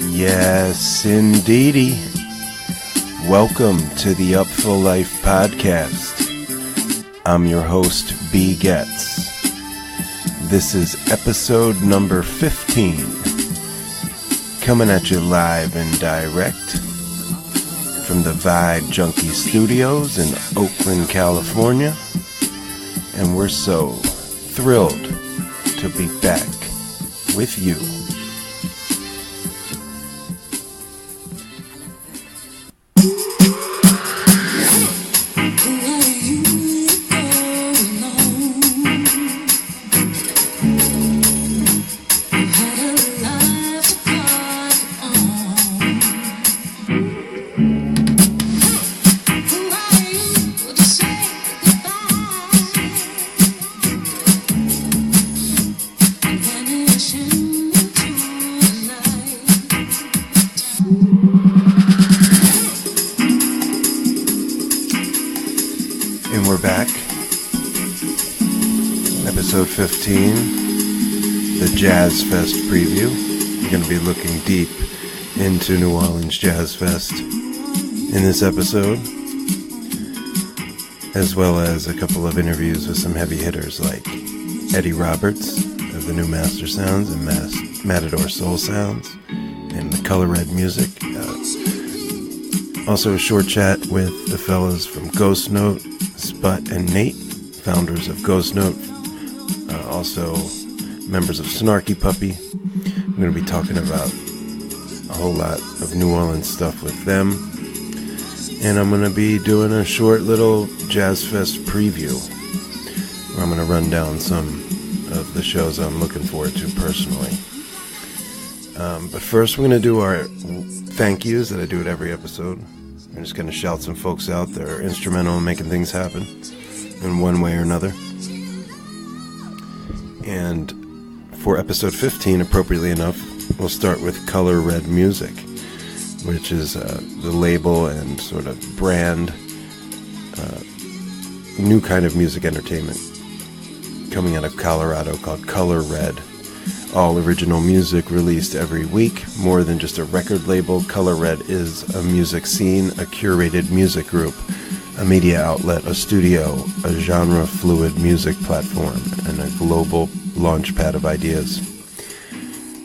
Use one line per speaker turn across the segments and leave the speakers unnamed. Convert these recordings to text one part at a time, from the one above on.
Yes, indeedy. Welcome to the Upful LIFE Podcast. I'm your host, B. Getz. This is episode number 15. Coming at you live and direct from the Vibe Junkie Studios in Oakland, California. And we're so thrilled to be back with you. Episode 15, the JAZZFEST preview. We're going to be looking deep into New Orleans JAZZFEST in this episode, as well as a couple of interviews with some heavy hitters like Eddie Roberts of the new Mastersounds and Matador Soul Sounds and the Color Red Music. Also a short chat with the fellas from Ghost Note, SPUT and Nate, founders of Ghost Note. Also members of Snarky Puppy. I'm going to be talking about a whole lot of New Orleans stuff with them. And I'm going to be doing a short little JAZZFEST preview where I'm going to run down some of the shows I'm looking forward to personally. But first we're going to do our thank yous that I do at every episode. I'm just going to shout some folks out that are instrumental in making things happen in one way or another. And for episode 15, appropriately enough, we'll start with Color Red Music, which is the label and sort of brand, new kind of music entertainment coming out of Colorado called Color Red. All original music released every week, more than just a record label. Color Red is a music scene, a curated music group, a media outlet, a studio, a genre-fluid music platform, and a global launchpad of ideas.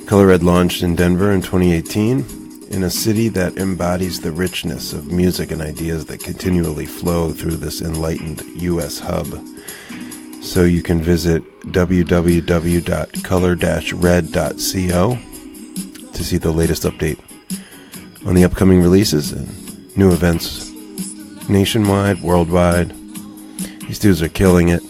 Color Red launched in Denver in 2018, in a city that embodies the richness of music and ideas that continually flow through this enlightened U.S. hub. So you can visit www.color-red.co to see the latest update on the upcoming releases and new events nationwide, worldwide. These dudes are killing it.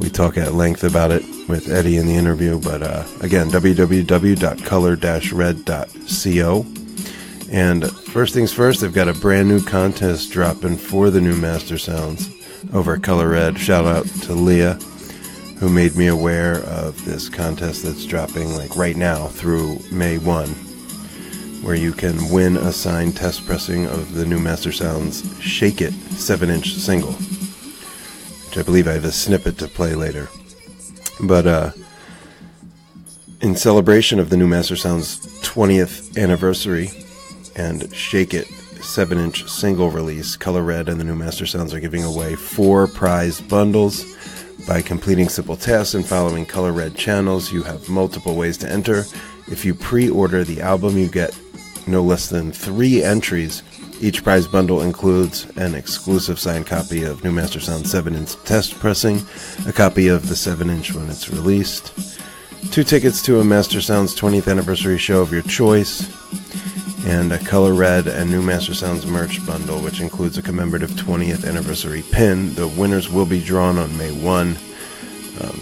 We talk at length about it with Eddie in the interview, but again, www.color-red.co. And first things first, they've got a brand new contest dropping for the new Mastersounds over at Color Red. Shout out to Leah, who made me aware of this contest that's dropping like right now through May 1. Where you can win a signed test pressing of the new Mastersounds Shake It 7-inch single, which I believe I have a snippet to play later. But in celebration of the new Mastersounds 20th anniversary and Shake It 7-inch single release, Color Red and the new Mastersounds are giving away 4 prize bundles. By completing simple tasks and following Color Red channels, you have multiple ways to enter. If you pre-order the album, you get no less than 3 entries. Each prize bundle includes an exclusive signed copy of new Mastersound 7-inch test pressing, a copy of the 7-inch when it's released, 2 tickets to a Mastersounds 20th anniversary show of your choice, and a Color Red and new Mastersounds merch bundle, which includes a commemorative 20th anniversary pin. The winners will be drawn on May 1.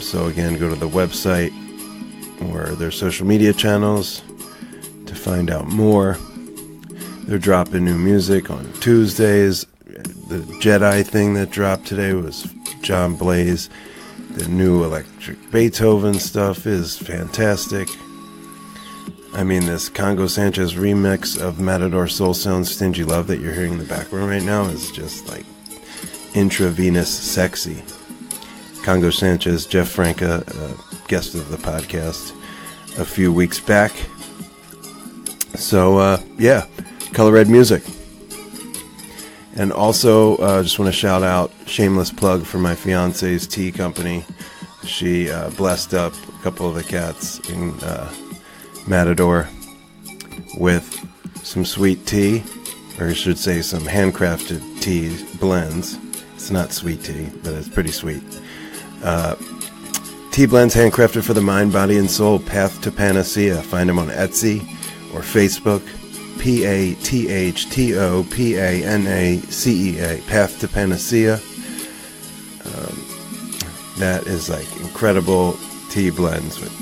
So again, go to the website or their social media channels to find out more. They're dropping new music on Tuesdays. The Jedi thing that dropped today was John Blaze. The new electric Beethoven stuff is fantastic. I mean, this Congo Sanchez remix of Matador Soul Sound Stingy Love that you're hearing in the background right now is just like intravenous sexy. Congo Sanchez, Jeff Franca, guest of the podcast a few weeks back. So, yeah, Color Red music. And also, just want to shout out, shameless plug for my fiance's tea company. She blessed up a couple of the cats in Matador with some sweet tea, or I should say some handcrafted tea blends. It's not sweet tea, but it's pretty sweet. Tea blends handcrafted for the mind, body, and soul. Path to Panacea. Find them on Etsy or Facebook. PATHTOPANACEA. Path to Panacea. That is like incredible tea blends with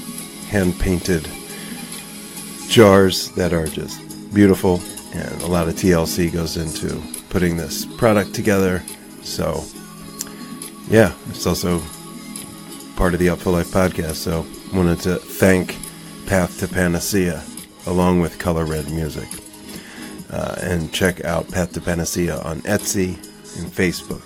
hand-painted jars that are just beautiful, and a lot of TLC goes into putting this product together. So yeah, it's also part of the Upful Life Podcast, so wanted to thank Path to Panacea along with Color Red music. And check out Path to Panacea on Etsy and Facebook.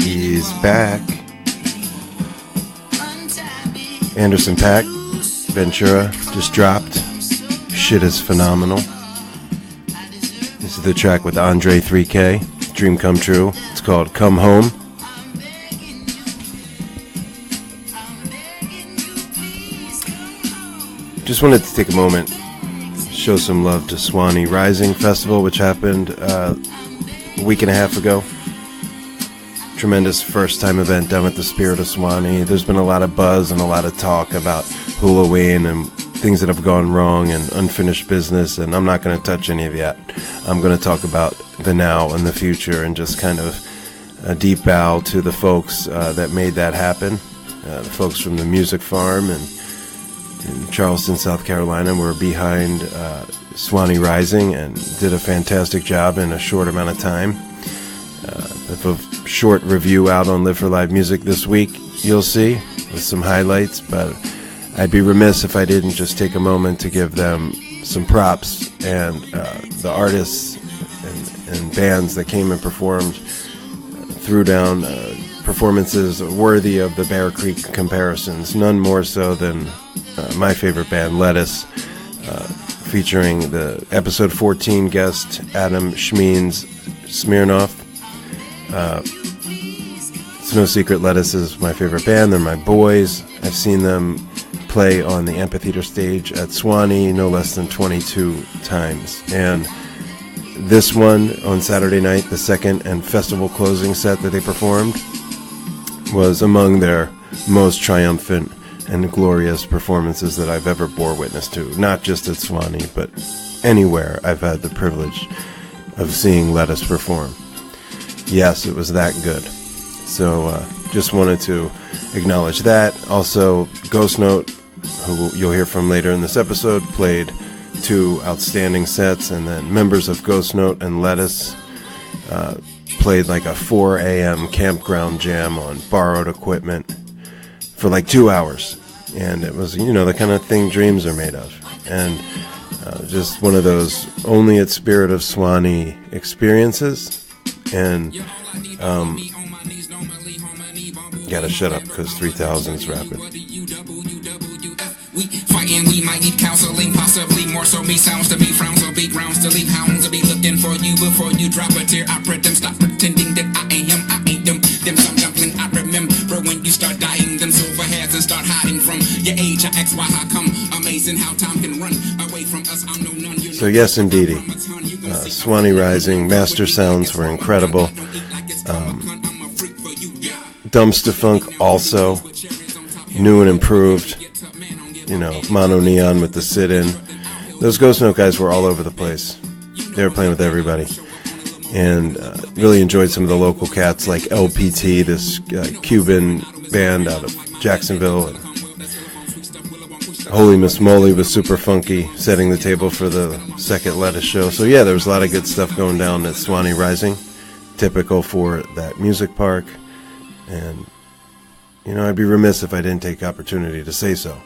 He's back. Anderson .Paak, Ventura, just dropped. Shit is phenomenal. This is the track with Andre 3K, Dream Come True. It's called Come Home. Just wanted to take a moment, show some love to Swanee Rising Festival, which happened a week and a half ago. Tremendous first time event done with the Spirit of Swanee. There's been a lot of buzz and a lot of talk about Halloween and things that have gone wrong and unfinished business, and I'm not going to touch any of that. I'm going to talk about the now and the future and just kind of a deep bow to the folks that made that happen. The folks from the Music Farm and in Charleston, South Carolina, were behind Swanee Rising and did a fantastic job in a short amount of time. A short review out on Live for Live Music this week, you'll see, with some highlights, but I'd be remiss if I didn't just take a moment to give them some props, and the artists and bands that came and performed threw down performances worthy of the Bear Creek comparisons, none more so than my favorite band, Lettuce, featuring the episode 14 guest Adam Schmeens Smirnoff. It's no secret Lettuce is my favorite band. They're my boys. I've seen them play on the amphitheater stage at Swanee no less than 22 times. And this one on Saturday night, the second and festival closing set that they performed, was among their most triumphant and glorious performances that I've ever bore witness to. Not just at Swanee, but anywhere I've had the privilege of seeing Lettuce perform. Yes, it was that good. So just wanted to acknowledge that. Also, Ghost Note who you'll hear from later in this episode, played 2 outstanding sets, and then members of Ghost Note and Lettuce played like a 4 a.m. campground jam on borrowed equipment for like 2 hours. And it was, the kind of thing dreams are made of. And just one of those only at Spirit of Swanee experiences. And gotta shut up because 3000 is rapid.
Fighting, we might need counseling, possibly more so me sounds to be frowns or be grounds to leave hounds to be looking for you before you drop a tear. I pretend, stop pretending that I ain't him, I ain't them. Them some dumpling I remember when you start dying, them silver hairs and start hiding from your age. I X, why how come? Amazing how time can run away from us. I'm no none.
So yes, indeedy, Swanee Rising, Mastersounds were incredible. Dumpster Funk also, new and improved. Mono Neon with the sit-in. Those Ghost Note guys were all over the place. They were playing with everybody. And really enjoyed some of the local cats like LPT, this Cuban band out of Jacksonville. And Holy Miss Molly was super funky, setting the table for the second Lettuce show. So yeah, there was a lot of good stuff going down at Swanee Rising, typical for that music park. And, I'd be remiss if I didn't take opportunity to say so.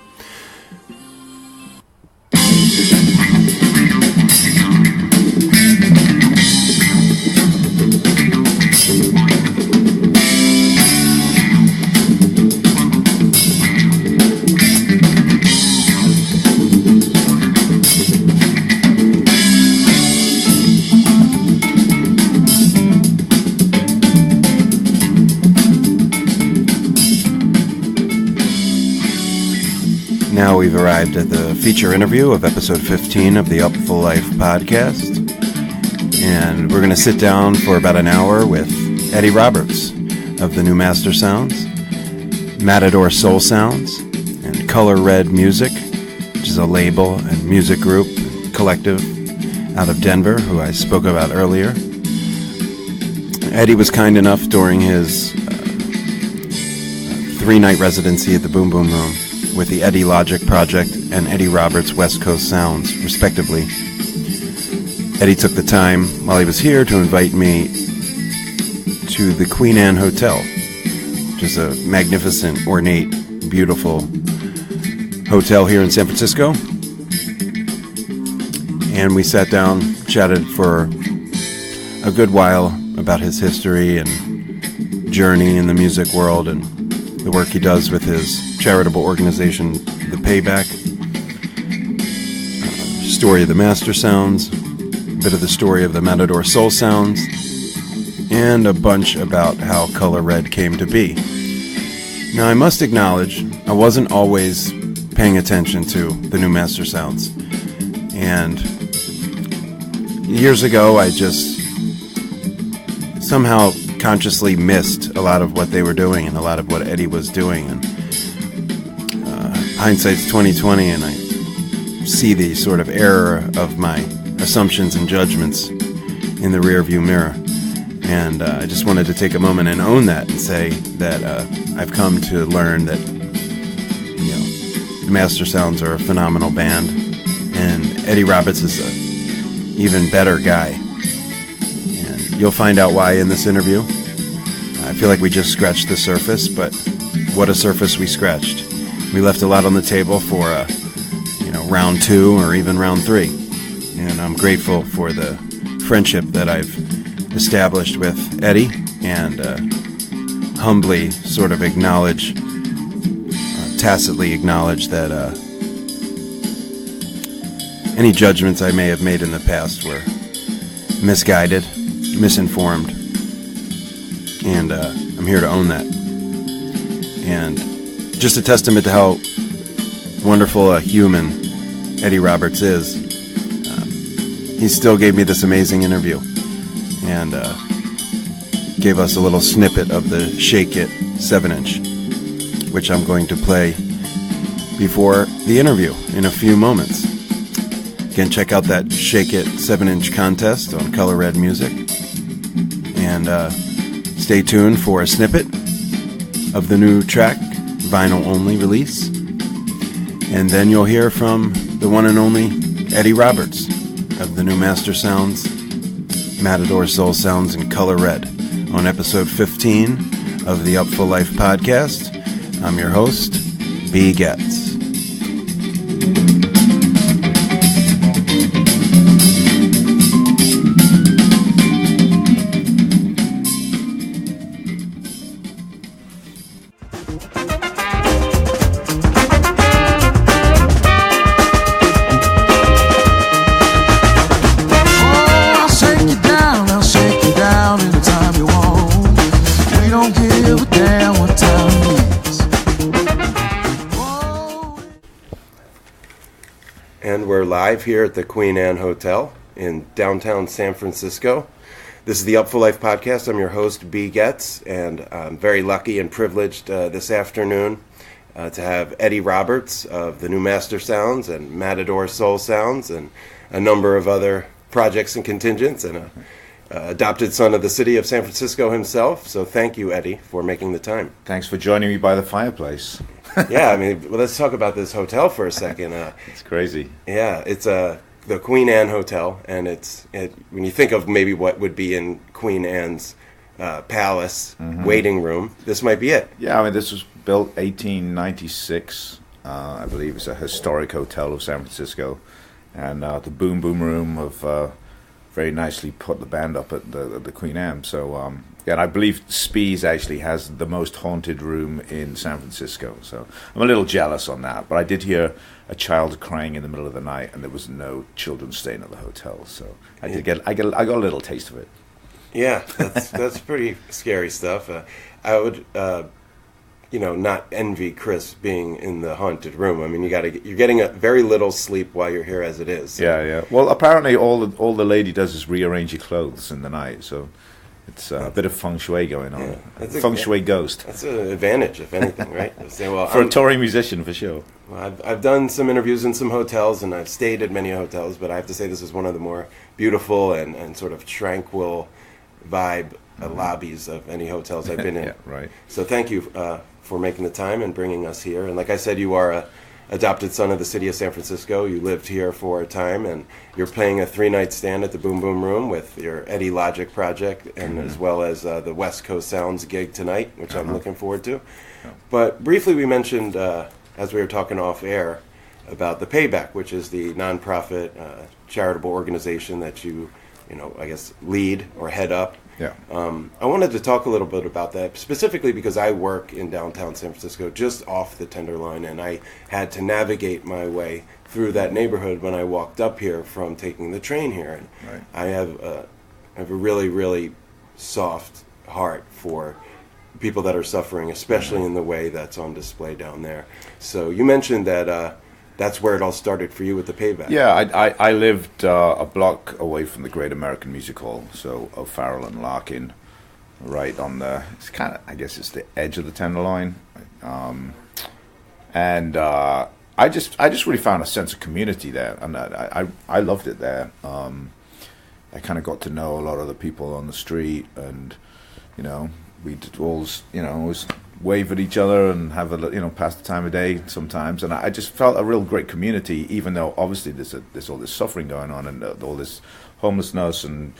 Now we've arrived at the feature interview of episode 15 of the Upful LIFE Podcast. And we're going to sit down for about an hour with Eddie Roberts of the new Mastersounds, Matador Soul Sounds, and Color Red Music, which is a label and music group collective out of Denver, who I spoke about earlier. Eddie was kind enough during his 3-night residency at the Boom Boom Room with the Eddie Logic Project and Eddie Roberts West Coast Sounds, respectively. Eddie took the time while he was here to invite me to the Queen Anne Hotel, which is a magnificent, ornate, beautiful hotel here in San Francisco. And we sat down, chatted for a good while about his history and journey in the music world and the work he does with his charitable organization, The Payback, story of the Mastersounds, a bit of the story of the Matador Soul Sounds, and a bunch about how Color Red came to be. Now, I must acknowledge, I wasn't always paying attention to the new Mastersounds. And years ago, I just somehow consciously missed a lot of what they were doing and a lot of what Eddie was doing. And hindsight's 20/20, and I see the sort of error of my assumptions and judgments in the rearview mirror. And I just wanted to take a moment and own that and say that I've come to learn that the Mastersounds are a phenomenal band, and Eddie Roberts is an even better guy. And you'll find out why in this interview. I feel like we just scratched the surface, but what a surface we scratched. We left a lot on the table for round 2 or even round 3. And I'm grateful for the friendship that I've established with Eddie, and humbly sort of acknowledge, tacitly acknowledge that any judgments I may have made in the past were misguided, misinformed, and I'm here to own that. And just a testament to how wonderful a human Eddie Roberts is, he still gave me this amazing interview and gave us a little snippet of the Shake It 7-inch, which I'm going to play before the interview in a few moments. Again, check out that Shake It 7-inch contest on Color Red Music, and stay tuned for a snippet of the new track, vinyl only release. And then you'll hear from the one and only Eddie Roberts of the new Mastersounds, Matador Soul Sounds in Color Red on episode 15 of the Upful LIFE Podcast. I'm your host, B. Getz. And we're live here at the Queen Anne Hotel in downtown San Francisco. This is the Upful LIFE Podcast. I'm your host, B. Getz, and I'm very lucky and privileged this afternoon to have Eddie Roberts of the new Mastersounds and Matador Soul Sounds and a number of other projects and contingents, and a adopted son of the city of San Francisco himself. So thank you, Eddie, for making the time.
Thanks for joining me by the fireplace.
Yeah, I mean, well, let's talk about this hotel for a second.
It's crazy.
Yeah, it's the Queen Anne Hotel, and when you think of maybe what would be in Queen Anne's palace waiting room, this might be it.
Yeah, I mean, this was built 1896. I believe it's a historic hotel of San Francisco, and the Boom Boom Room of very nicely put the band up at the Queen Anne. So, yeah, and I believe Spies actually has the most haunted room in San Francisco. So I'm a little jealous on that. But I did hear a child crying in the middle of the night, and there was no children staying at the hotel. So I got a little taste of it.
Yeah, that's pretty scary stuff. I would, not envy Chris being in the haunted room. I mean, you're getting a very little sleep while you're here as it is. So.
Yeah. Well, apparently all the lady does is rearrange your clothes in the night. So it's a bit of feng shui going on. Yeah, feng shui ghost.
That's an advantage, if anything, right?
For a touring musician, for sure.
Well, I've done some interviews in some hotels, and I've stayed at many hotels, but I have to say this is one of the more beautiful and sort of tranquil vibe lobbies of any hotels I've been in.
Yeah, right.
So thank you for making the time and bringing us here. And like I said, you are a adopted son of the city of San Francisco. You lived here for a time, and you're playing a 3-night stand at the Boom Boom Room with your Eddie Logic project, and as well as the West Coast Sounds gig tonight, which I'm looking forward to. Yeah. But briefly, we mentioned, as we were talking off air, about the Payback, which is the nonprofit charitable organization that you I guess lead or head up.
Yeah.
I wanted to talk a little bit about that, specifically because I work in downtown San Francisco, just off the Tenderloin, and I had to navigate my way through that neighborhood when I walked up here from taking the train here. And
right.
I have a really, really soft heart for people that are suffering, especially in the way that's on display down there. So you mentioned that that's where it all started for you with the Payback.
Yeah, I lived a block away from the Great American Music Hall, so O'Farrell and Larkin, right on it's kind of, I guess it's the edge of the Tenderloin. And I just really found a sense of community there, and I loved it there. I kind of got to know a lot of the people on the street, and, we'd always wave at each other and have pass the time of day sometimes, and I just felt a real great community, even though obviously there's all this suffering going on and all this homelessness and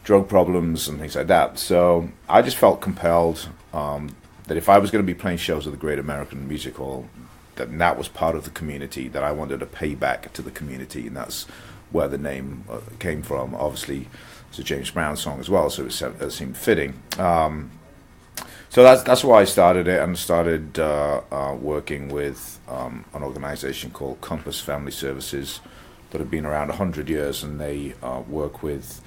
drug problems and things like that. So I just felt compelled that if I was going to be playing shows at the Great American Music Hall, that was part of the community, that I wanted to pay back to the community, and that's where the name came from. Obviously, it's a James Brown song as well, so it seemed fitting. So that's why I started it, and started working with an organization called Compass Family Services that have been around 100 years, and they work with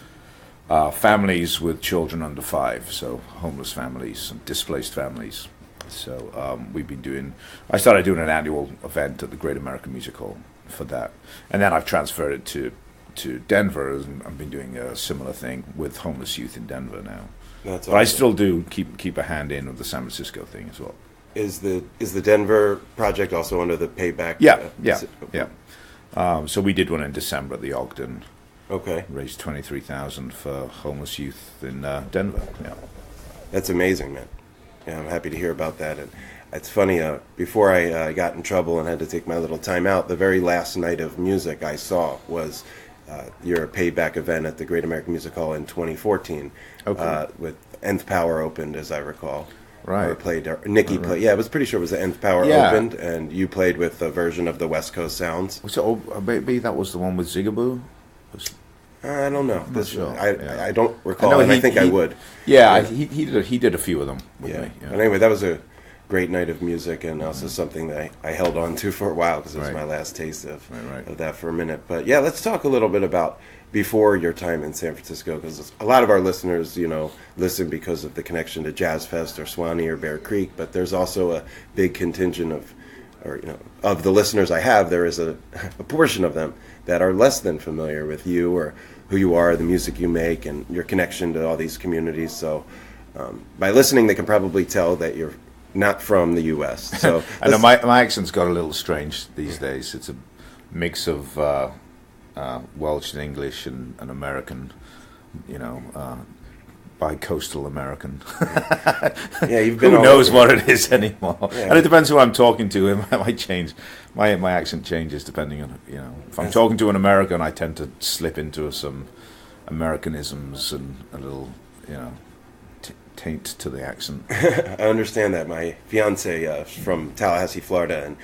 families with children under 5, so homeless families and displaced families. So I started doing an annual event at the Great American Music Hall for that, and then I've transferred it to Denver, and I've been doing a similar thing with homeless youth in Denver now.
That's
but awesome. I still do keep a hand in with the San Francisco thing as well.
Is the Denver project also under the Payback?
Yeah. So we did one in December at the Ogden.
Okay.
Raised $23,000 for homeless youth in Denver. Yeah.
That's amazing, man. Yeah, I'm happy to hear about that. And It's funny, before I got in trouble and had to take my little time out, the very last night of music I saw was your Payback event at the Great American Music Hall in 2014.
Okay.
With Nth Power opened, as I recall.
Right.
Or played, or Nikki played. Yeah, I was pretty sure it was the Nth Power opened, and you played with a version of the West Coast Sounds.
So maybe that was the one with Zigaboo?
I don't know.
Sure.
I don't recall, I think I would.
Yeah, he did a few of them with me. Yeah.
But anyway, that was a great night of music, and also something that I held on to for a while, because it was my last taste of that for a minute. But yeah, let's talk a little bit about before your time in San Francisco, because a lot of our listeners, listen because of the connection to JAZZFEST or Swanee or Bear Creek, but there's also a big contingent of the listeners I have, there is a portion of them that are less than familiar with you or who you are, the music you make, and your connection to all these communities. So by listening, they can probably tell that you're not from the U.S. So
I know my accent's got a little strange these days. It's a mix of Welsh and English and American, bi-coastal American.
Yeah, you've been.
Who knows what it is anymore? Yeah. And it depends who I'm talking to. It might change. My accent changes depending on if I'm talking to an American, I tend to slip into some Americanisms and a little taint to the accent.
I understand that. My fiance from Tallahassee, Florida, and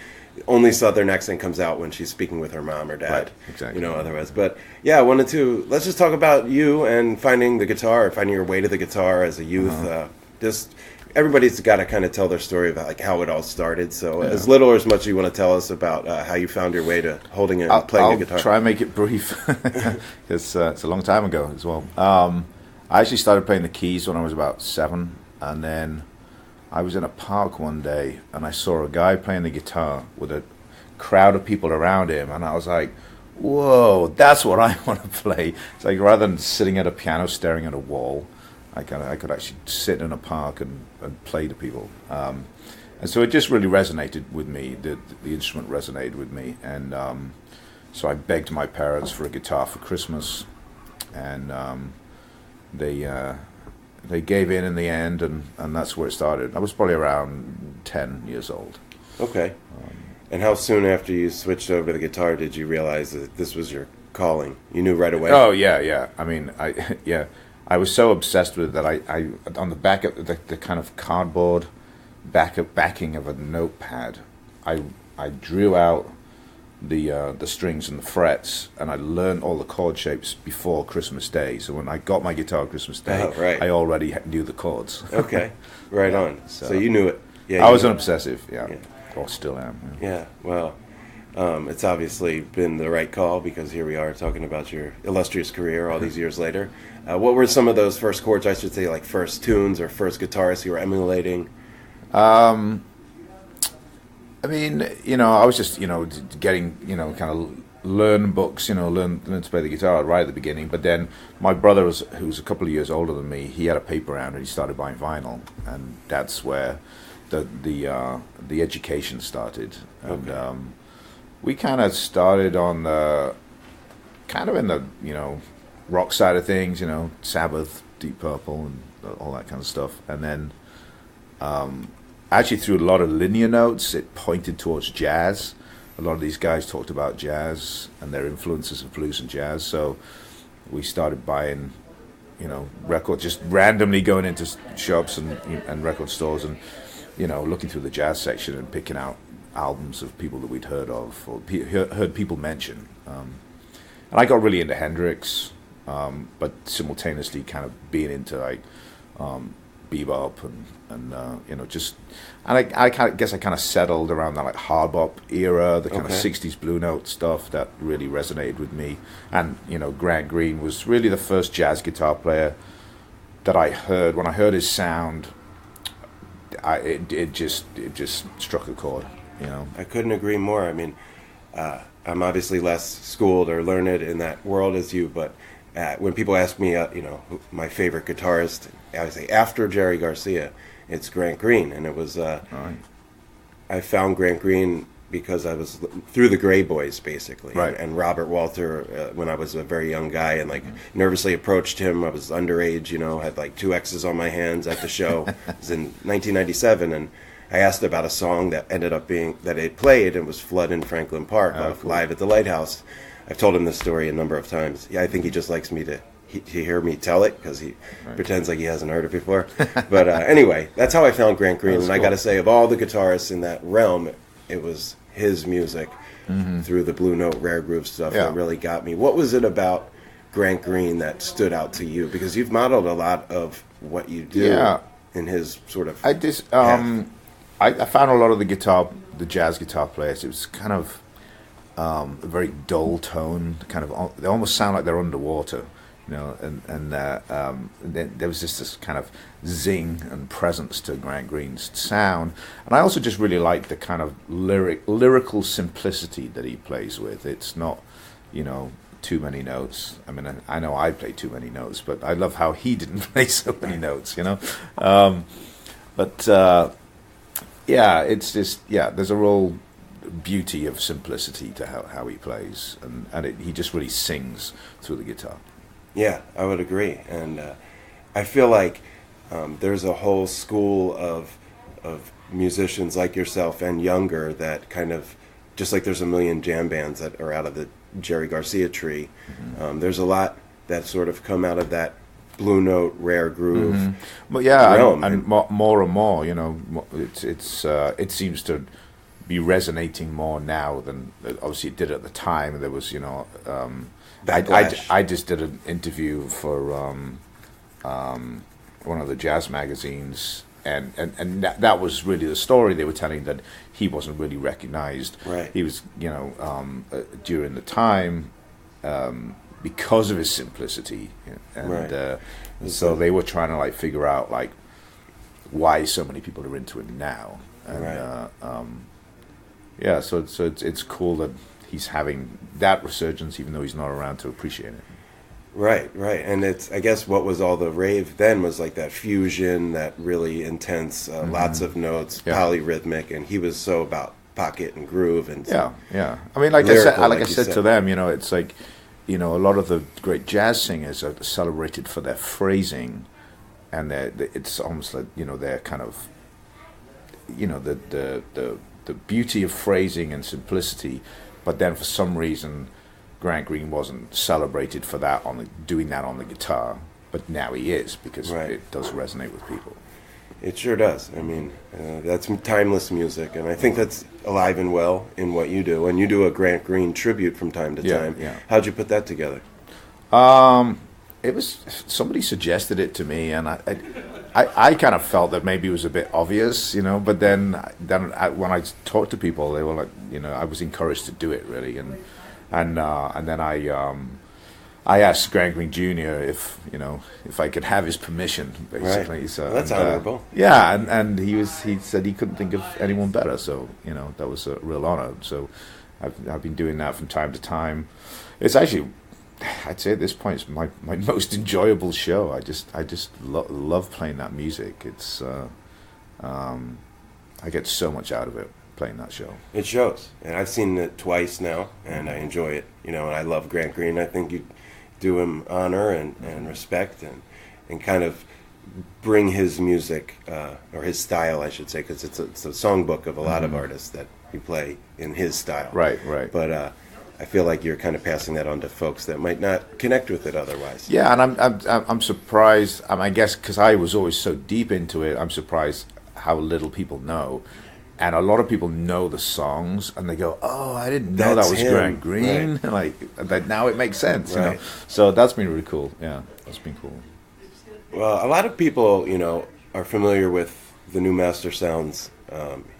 only Southern accent comes out when she's speaking with her mom or dad.
Right, exactly.
Otherwise. But yeah, I wanted to, let's just talk about you and finding the guitar, finding your way to the guitar as a youth. Everybody's got to kind of tell their story about like how it all started. So as little or as much as you want to tell us about how you found your way to holding it and playing a guitar.
I'll try and make it brief because it's a long time ago as well. I actually started playing the keys when I was about 7, and then I was in a park one day and I saw a guy playing the guitar with a crowd of people around him, and I was like, whoa, that's what I want to play. It's like rather than sitting at a piano staring at a wall, I could actually sit in a park and play to people. And so it just really resonated with me. The instrument resonated with me. And so I begged my parents for a guitar for Christmas, and they gave in the end, and that's where it started. I was probably around 10 years old.
Okay. And how soon after you switched over to the guitar did you realize that this was your calling? You knew right away?
Oh, yeah. I mean, I was so obsessed with it that I on the back of the kind of cardboard backing of a notepad, I drew out the strings and the frets, and I learned all the chord shapes before Christmas Day. So when I got my guitar Christmas Day, I already knew the chords.
Okay, right on. So you knew it.
Yeah, I was an obsessive, or still am.
Yeah, well, it's obviously been the right call, because here we are talking about your illustrious career all these years later. What were some of those first chords, I should say, like first tunes or first guitarists you were emulating?
I mean, I was just, getting, kind of learn books, learn to play the guitar right at the beginning. But then my brother, who was a couple of years older than me, he had a paper round and he started buying vinyl, and that's where the education started. And we kind of started on in the rock side of things, Sabbath, Deep Purple, and all that kind of stuff. And then actually through a lot of linear notes, it pointed towards jazz. A lot of these guys talked about jazz and their influences of blues and jazz. So we started buying, records, just randomly going into shops and record stores and, looking through the jazz section and picking out albums of people that we'd heard of or heard people mention. And I got really into Hendrix, but simultaneously kind of being into like bebop and I guess I kind of settled around that like hard bop era, the kind of 60s Blue Note stuff that really resonated with me. And Grant Green was really the first jazz guitar player that I heard. When I heard his sound, it just struck a chord.
I couldn't agree more. I mean, I'm obviously less schooled or learned in that world as you, but when people ask me, my favorite guitarist, I would say after Jerry Garcia, it's Grant Green. And it was, I found Grant Green because I was through the Gray Boys, basically.
Right.
And Robert Walter, when I was a very young guy, and nervously approached him. I was underage, had like 2 X's on my hands at the show. It was in 1997, and I asked about a song that ended up being that it played and was Flood in Franklin Park
Cool.
live at the Lighthouse. I've told him this story a number of times. Yeah, I think he just likes me to hear me tell it because he pretends like he hasn't heard it before. But anyway, that's how I found Grant Green. And cool. I got to say, of all the guitarists in that realm, it was his music through the Blue Note, Rare Groove stuff that really got me. What was it about Grant Green that stood out to you? Because you've modeled a lot of what you do in his sort of
I found a lot of the jazz guitar players, it was kind of a very dull tone, kind of, they almost sound like they're underwater. And there was just this kind of zing and presence to Grant Green's sound, and I also just really like the kind of lyrical simplicity that he plays with. It's not, too many notes. I mean, I know I play too many notes, but I love how he didn't play so many notes. It's just there's a real beauty of simplicity to how he plays, and he just really sings through the guitar.
Yeah, I would agree, and I feel like there's a whole school of musicians like yourself and younger that kind of, just like there's a million jam bands that are out of the Jerry Garcia tree. There's a lot that sort of come out of that Blue Note, Rare Groove.
Well, realm. And more and more, it seems to be resonating more now than obviously it did at the time. There was, I just did an interview for one of the jazz magazines, and that was really the story. They were telling that he wasn't really recognized.
Right.
He was, during the time, because of his simplicity, and so they were trying to figure out why so many people are into it now. And so it's cool that he's having that resurgence, even though he's not around to appreciate it.
Right. And it's, I guess what was all the rave then was that fusion, that really intense, lots of notes, polyrhythmic, and he was so about pocket and groove and
I mean, like I said to them, it's a lot of the great jazz singers are celebrated for their phrasing, and it's almost like they're kind of the beauty of phrasing and simplicity. But then for some reason, Grant Green wasn't celebrated for that doing that on the guitar, but now he is, because it does resonate with people.
It sure does. I mean, that's timeless music, and I think that's alive and well in what you do. And you do a Grant Green tribute from time to time. Yeah. How'd you put that together?
It was, somebody suggested it to me, and I kind of felt that maybe it was a bit obvious, but then when I talked to people, they were like, I was encouraged to do it, really, and then I asked Grant Green Jr. if I could have his permission, basically.
Right. So that's honorable.
And he said he couldn't think of anyone better, so that was a real honor. So I've been doing that from time to time. It's actually, I'd say at this point, it's my most enjoyable show. I just love playing that music. It's I get so much out of it playing that show.
It shows, and I've seen it twice now, and I enjoy it. And I love Grant Green. I think you do him honor and respect, and kind of bring his music or his style, I should say, because it's a songbook of a lot of artists that you play in his style.
Right.
But I feel like you're kind of passing that on to folks that might not connect with it otherwise.
Yeah, and I'm surprised. I guess because I was always so deep into it, I'm surprised how little people know. And a lot of people know the songs, and they go, "Oh, I didn't know that was him. Grant Green." Right. Now it makes sense.
Right.
So that's been really cool. Yeah, that's been cool.
Well, a lot of people, are familiar with the new Mastersounds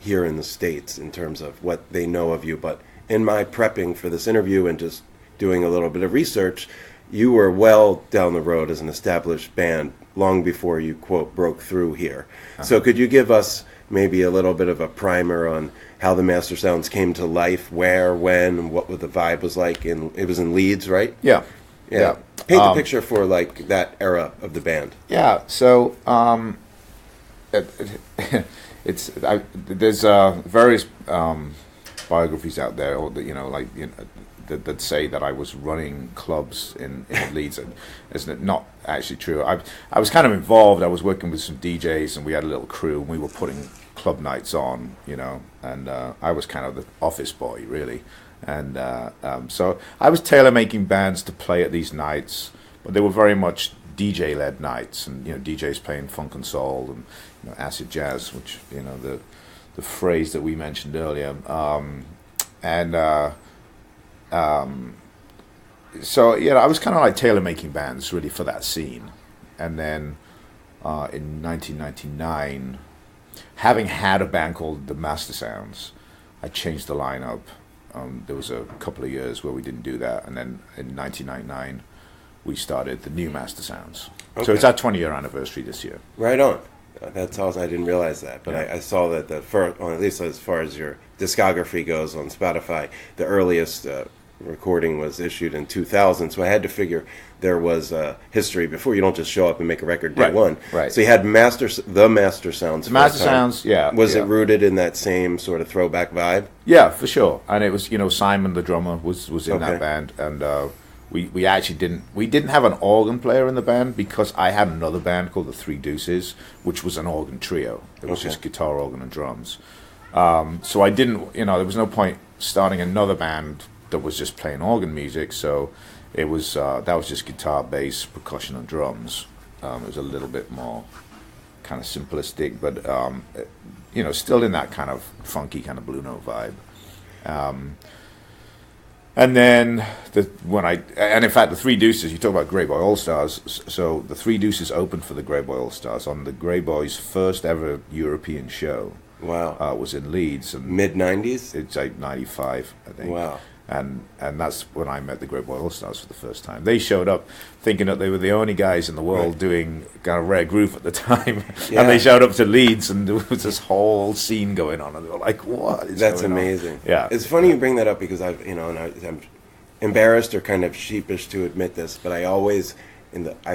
here in the States in terms of what they know of you, but in my prepping for this interview and just doing a little bit of research, you were well down the road as an established band long before you, quote, broke through here. So could you give us maybe a little bit of a primer on how the Mastersounds came to life, where, when, what the vibe was like? It was in Leeds, right?
Yeah.
Paint the picture for that era of the band.
Yeah. So there's various biographies out there, or that say that I was running clubs in Leeds. And it's not actually true. I was kind of involved. I was working with some DJs, and we had a little crew, and we were putting club nights on, and I was kind of the office boy, really. And so I was tailor-making bands to play at these nights, but they were very much DJ-led nights, and DJs playing funk and soul and acid jazz, which the phrase that we mentioned earlier. So I was kind of like tailor-making bands really for that scene. And then in 1999, having had a band called the Mastersounds, I changed the lineup. There was a couple of years where we didn't do that, and then in 1999 we started the new Mastersounds. Okay. So it's our 20-year anniversary this year.
Right on. That's awesome. I didn't realize that, but I saw that the first, at least as far as your discography goes on Spotify, the earliest recording was issued in 2000. So I had to figure there was history before. You don't just show up and make a record day one.
Right.
So you had the Mastersounds.
Mastersounds, yeah.
Was it rooted in that same sort of throwback vibe?
Yeah, for sure. And it was, Simon, the drummer, was in that band, and we actually didn't have an organ player in the band because I had another band called the Three Deuces, which was an organ trio. It was just guitar, organ, and drums. So I didn't, there was no point starting another band that was just playing organ music. So it was that was just guitar, bass, percussion, and drums. It was a little bit more kind of simplistic, but still in that kind of funky kind of blue note vibe. And then in fact the Three Deuces, you talk about Grey Boy All Stars. So the Three Deuces opened for the Grey Boy All Stars on the Grey Boys' first ever European show.
Wow.
Was in Leeds.
Mid-90s?
It's like 95, I think.
Wow.
And that's when I met the Grey Boy All Stars for the first time. They showed up thinking that they were the only guys in the world doing kind of rare groove at the time. Yeah. And they showed up to Leeds, and there was this whole scene going on, and they were like, "What is
That's
going
amazing."
On? Yeah,
it's funny you bring that up because I'm embarrassed or kind of sheepish to admit this, but I always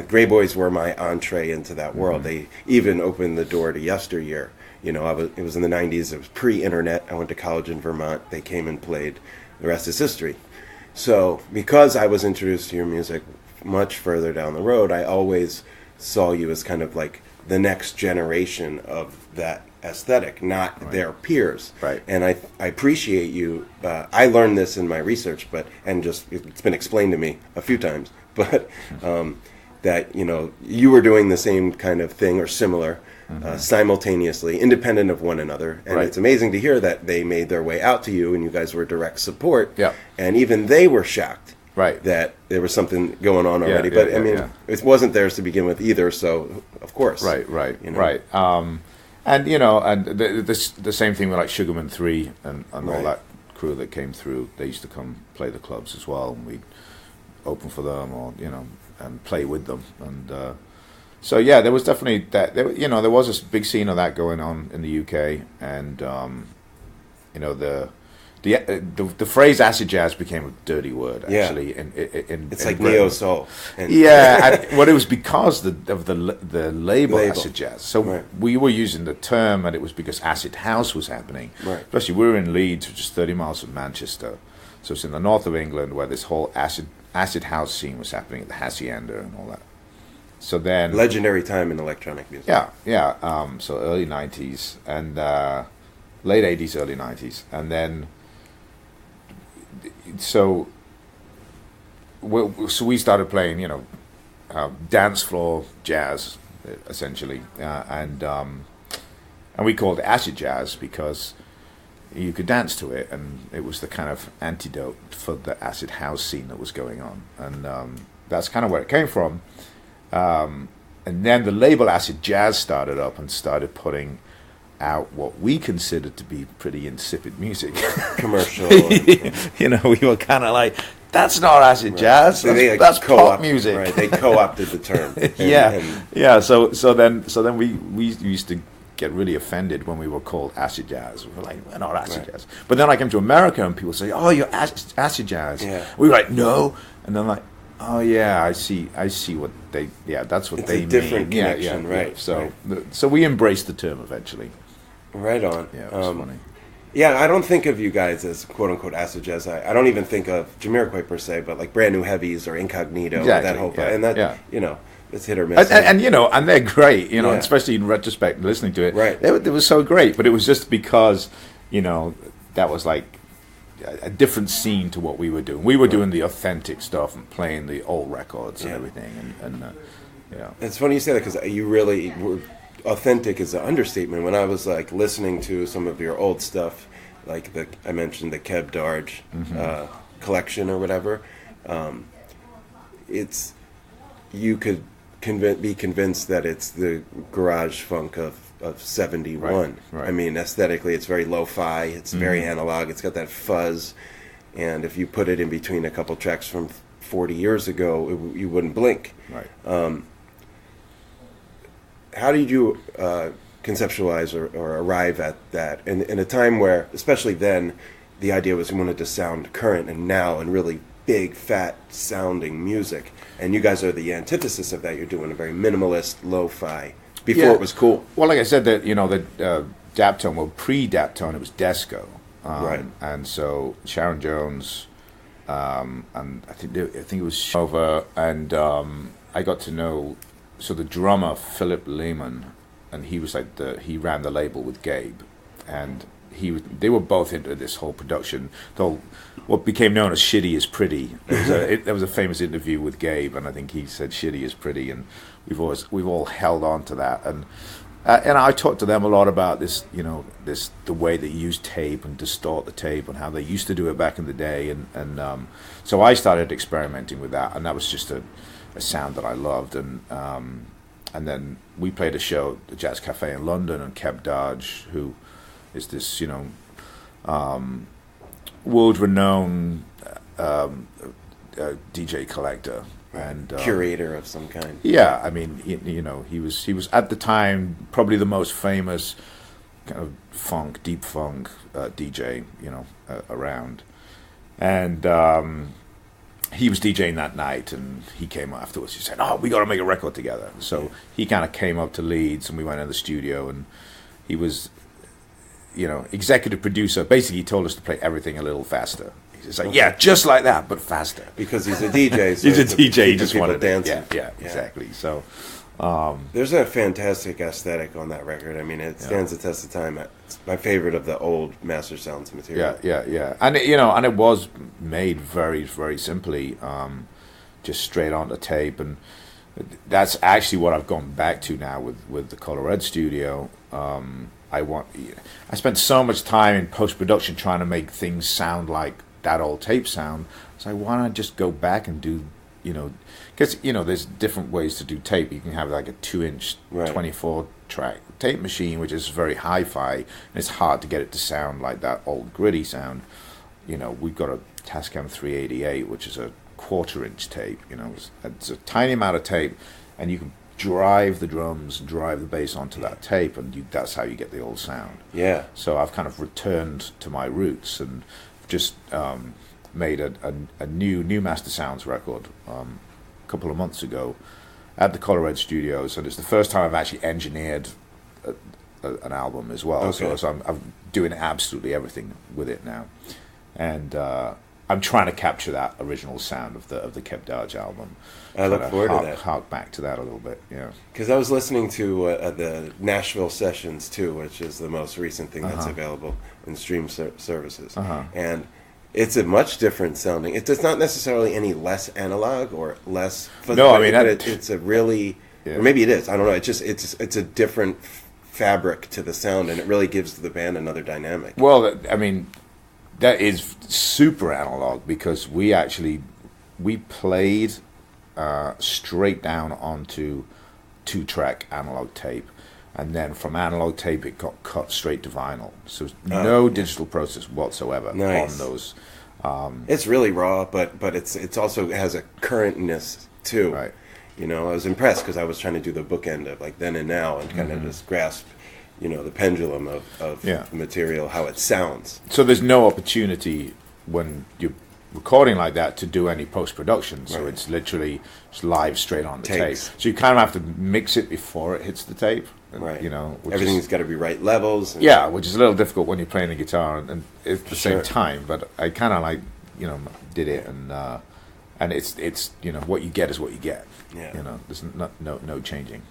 Grey Boys were my entree into that world. They even opened the door to yesteryear. It was in the 90s. It was pre-internet. I went to college in Vermont. They came and played. The rest is history. So because I was introduced to your music much further down the road, I always saw you as kind of like the next generation of that aesthetic, not their peers.
Right.
And I appreciate you. I learned this in my research, it's been explained to me a few times, but that you were doing the same kind of thing or similar. Simultaneously, independent of one another. And it's amazing to hear that they made their way out to you and you guys were direct support.
Yeah.
And even they were shocked
right.
that there was something going on already. But it wasn't theirs to begin with either, so of course.
Right. And, and the same thing with like Sugarman 3 and all that crew that came through. They used to come play the clubs as well, and we'd open for them or, and play with them. And so yeah, there was definitely that. There was a big scene of that going on in the UK, and the phrase acid jazz became a dirty word actually.
It's like neo soul.
Well, it was because of the label acid jazz. So we were using the term, and it was because acid house was happening.
Right.
Especially we were in Leeds, which is 30 miles from Manchester, so it's in the north of England where this whole acid house scene was happening at the Hacienda and all that. So then,
legendary time in electronic music.
So early 90s and late 80s, early 90s, and then so we started playing, dance floor jazz essentially, and we called it acid jazz because you could dance to it, and it was the kind of antidote for the acid house scene that was going on, and that's kind of where it came from. And then the label Acid Jazz started up and started putting out what we considered to be pretty insipid music.
Commercial.
We were kind of like, that's not acid jazz, that's pop music.
Right, they co-opted the term.
So then we used to get really offended when we were called acid jazz. We were like, we're not acid jazz. But then I came to America and people say, oh, you're acid jazz.
Yeah.
We were like, no. And then like, oh yeah, I see what they. Yeah, that's what they mean.
It's a different connection, right?
So we embraced the term eventually.
Right on.
Yeah, it was funny.
Yeah, I don't think of you guys as quote unquote acid jazz. I don't even think of Jamiroquai per se, but like Brand New Heavies or Incognito, that whole and that it's hit or miss.
And they're great,
Yeah.
especially in retrospect, listening to it.
Right.
They were so great, but it was just because, that was like a different scene to what we were doing. We were doing the authentic stuff and playing the old records and everything. And
It's funny you say that because you really were authentic is an understatement. When I was like listening to some of your old stuff, like I mentioned the Keb Darge collection or whatever, it's you could be convinced that it's the garage funk of 71.
Right.
I mean, aesthetically, it's very lo-fi. It's very analog. It's got that fuzz, and if you put it in between a couple tracks from 40 years ago, you wouldn't blink.
Right.
How did you conceptualize or arrive at that in a time where, especially then, the idea was you wanted to sound current and now and really big, fat sounding music, and you guys are the antithesis of that. You're doing a very minimalist, lo-fi. Before it was cool.
Well, like I said, that the Daptone, well, pre-Daptone, it was Desco,
right?
And so Sharon Jones, and I think it was over, and I got to know the drummer Philip Lehman, and he was he ran the label with Gabe, and they were both into this whole production, what became known as Shitty is Pretty. There was a famous interview with Gabe, and I think he said Shitty is Pretty, and we've all held on to that, and I talked to them a lot about this, the way they use tape and distort the tape and how they used to do it back in the day, and so I started experimenting with that, and that was just a sound that I loved, and then we played a show at the Jazz Cafe in London, and Keb Darge, who is this world-renowned DJ collector and
curator of some kind.
Yeah, I mean, he was at the time probably the most famous kind of deep funk DJ around, and he was DJing that night, and he came afterwards. He said, "Oh, we got to make a record together." So he kind of came up to Leeds, and we went in the studio, and he was, executive producer. Basically, he told us to play everything a little faster. He's like, "Yeah, just like that, but faster."
Because he's a DJ. So
he's a DJ. He just wanted
dancing.
Yeah, exactly. So
there's a fantastic aesthetic on that record. I mean, it stands the test of time. It's my favorite of the old Mastersounds material.
Yeah. And it was made very, very simply, just straight onto tape, and that's actually what I've gone back to now with the Color Red Studio. I spent so much time in post-production trying to make things sound like that old tape sound. So why don't I just go back and do, because there's different ways to do tape. You can have like a 2-inch 24-track tape machine, which is very hi-fi, and it's hard to get it to sound like that old gritty sound. We've got a Tascam 388, which is a 1/4-inch tape. It's a tiny amount of tape, and you can drive the drums and drive the bass onto that tape, and that's how you get the old sound.
Yeah.
So I've kind of returned to my roots and just made a new Mastersounds record a couple of months ago at the Color Red Studios, and it's the first time I've actually engineered an album as well.
Okay.
So I'm doing absolutely everything with it now, and I'm trying to capture that original sound of the Keb Darge album.
I look forward to that.
Hark back to that a little bit, yeah.
Because I was listening to the Nashville Sessions too, which is the most recent thing that's available in stream services, and it's a much different sounding. It's not necessarily any less analog or less.
No, I mean
it's a really, or maybe it is. I don't know. It's a different fabric to the sound, and it really gives the band another dynamic.
Well, I mean, that is super analog because we played straight down onto 2-track analog tape, and then from analog tape it got cut straight to vinyl. So no digital process whatsoever on those.
It's really raw, but it's also has a currentness too.
Right.
I was impressed because I was trying to do the bookend of like then and now and kind of just grasp, the pendulum of the material, how it sounds.
So there's no opportunity when you're recording like that to do any post-production. So it's literally just live straight on the tape. So you kind of have to mix it before it hits the tape.
Right.
You know,
Everything's got to be right levels.
Yeah, which is a little difficult when you're playing the guitar and at the
Sure.
same time. But I kind of like, you know, did it, and it's you know, what you get is what you get.
Yeah.
You know, there's no changing.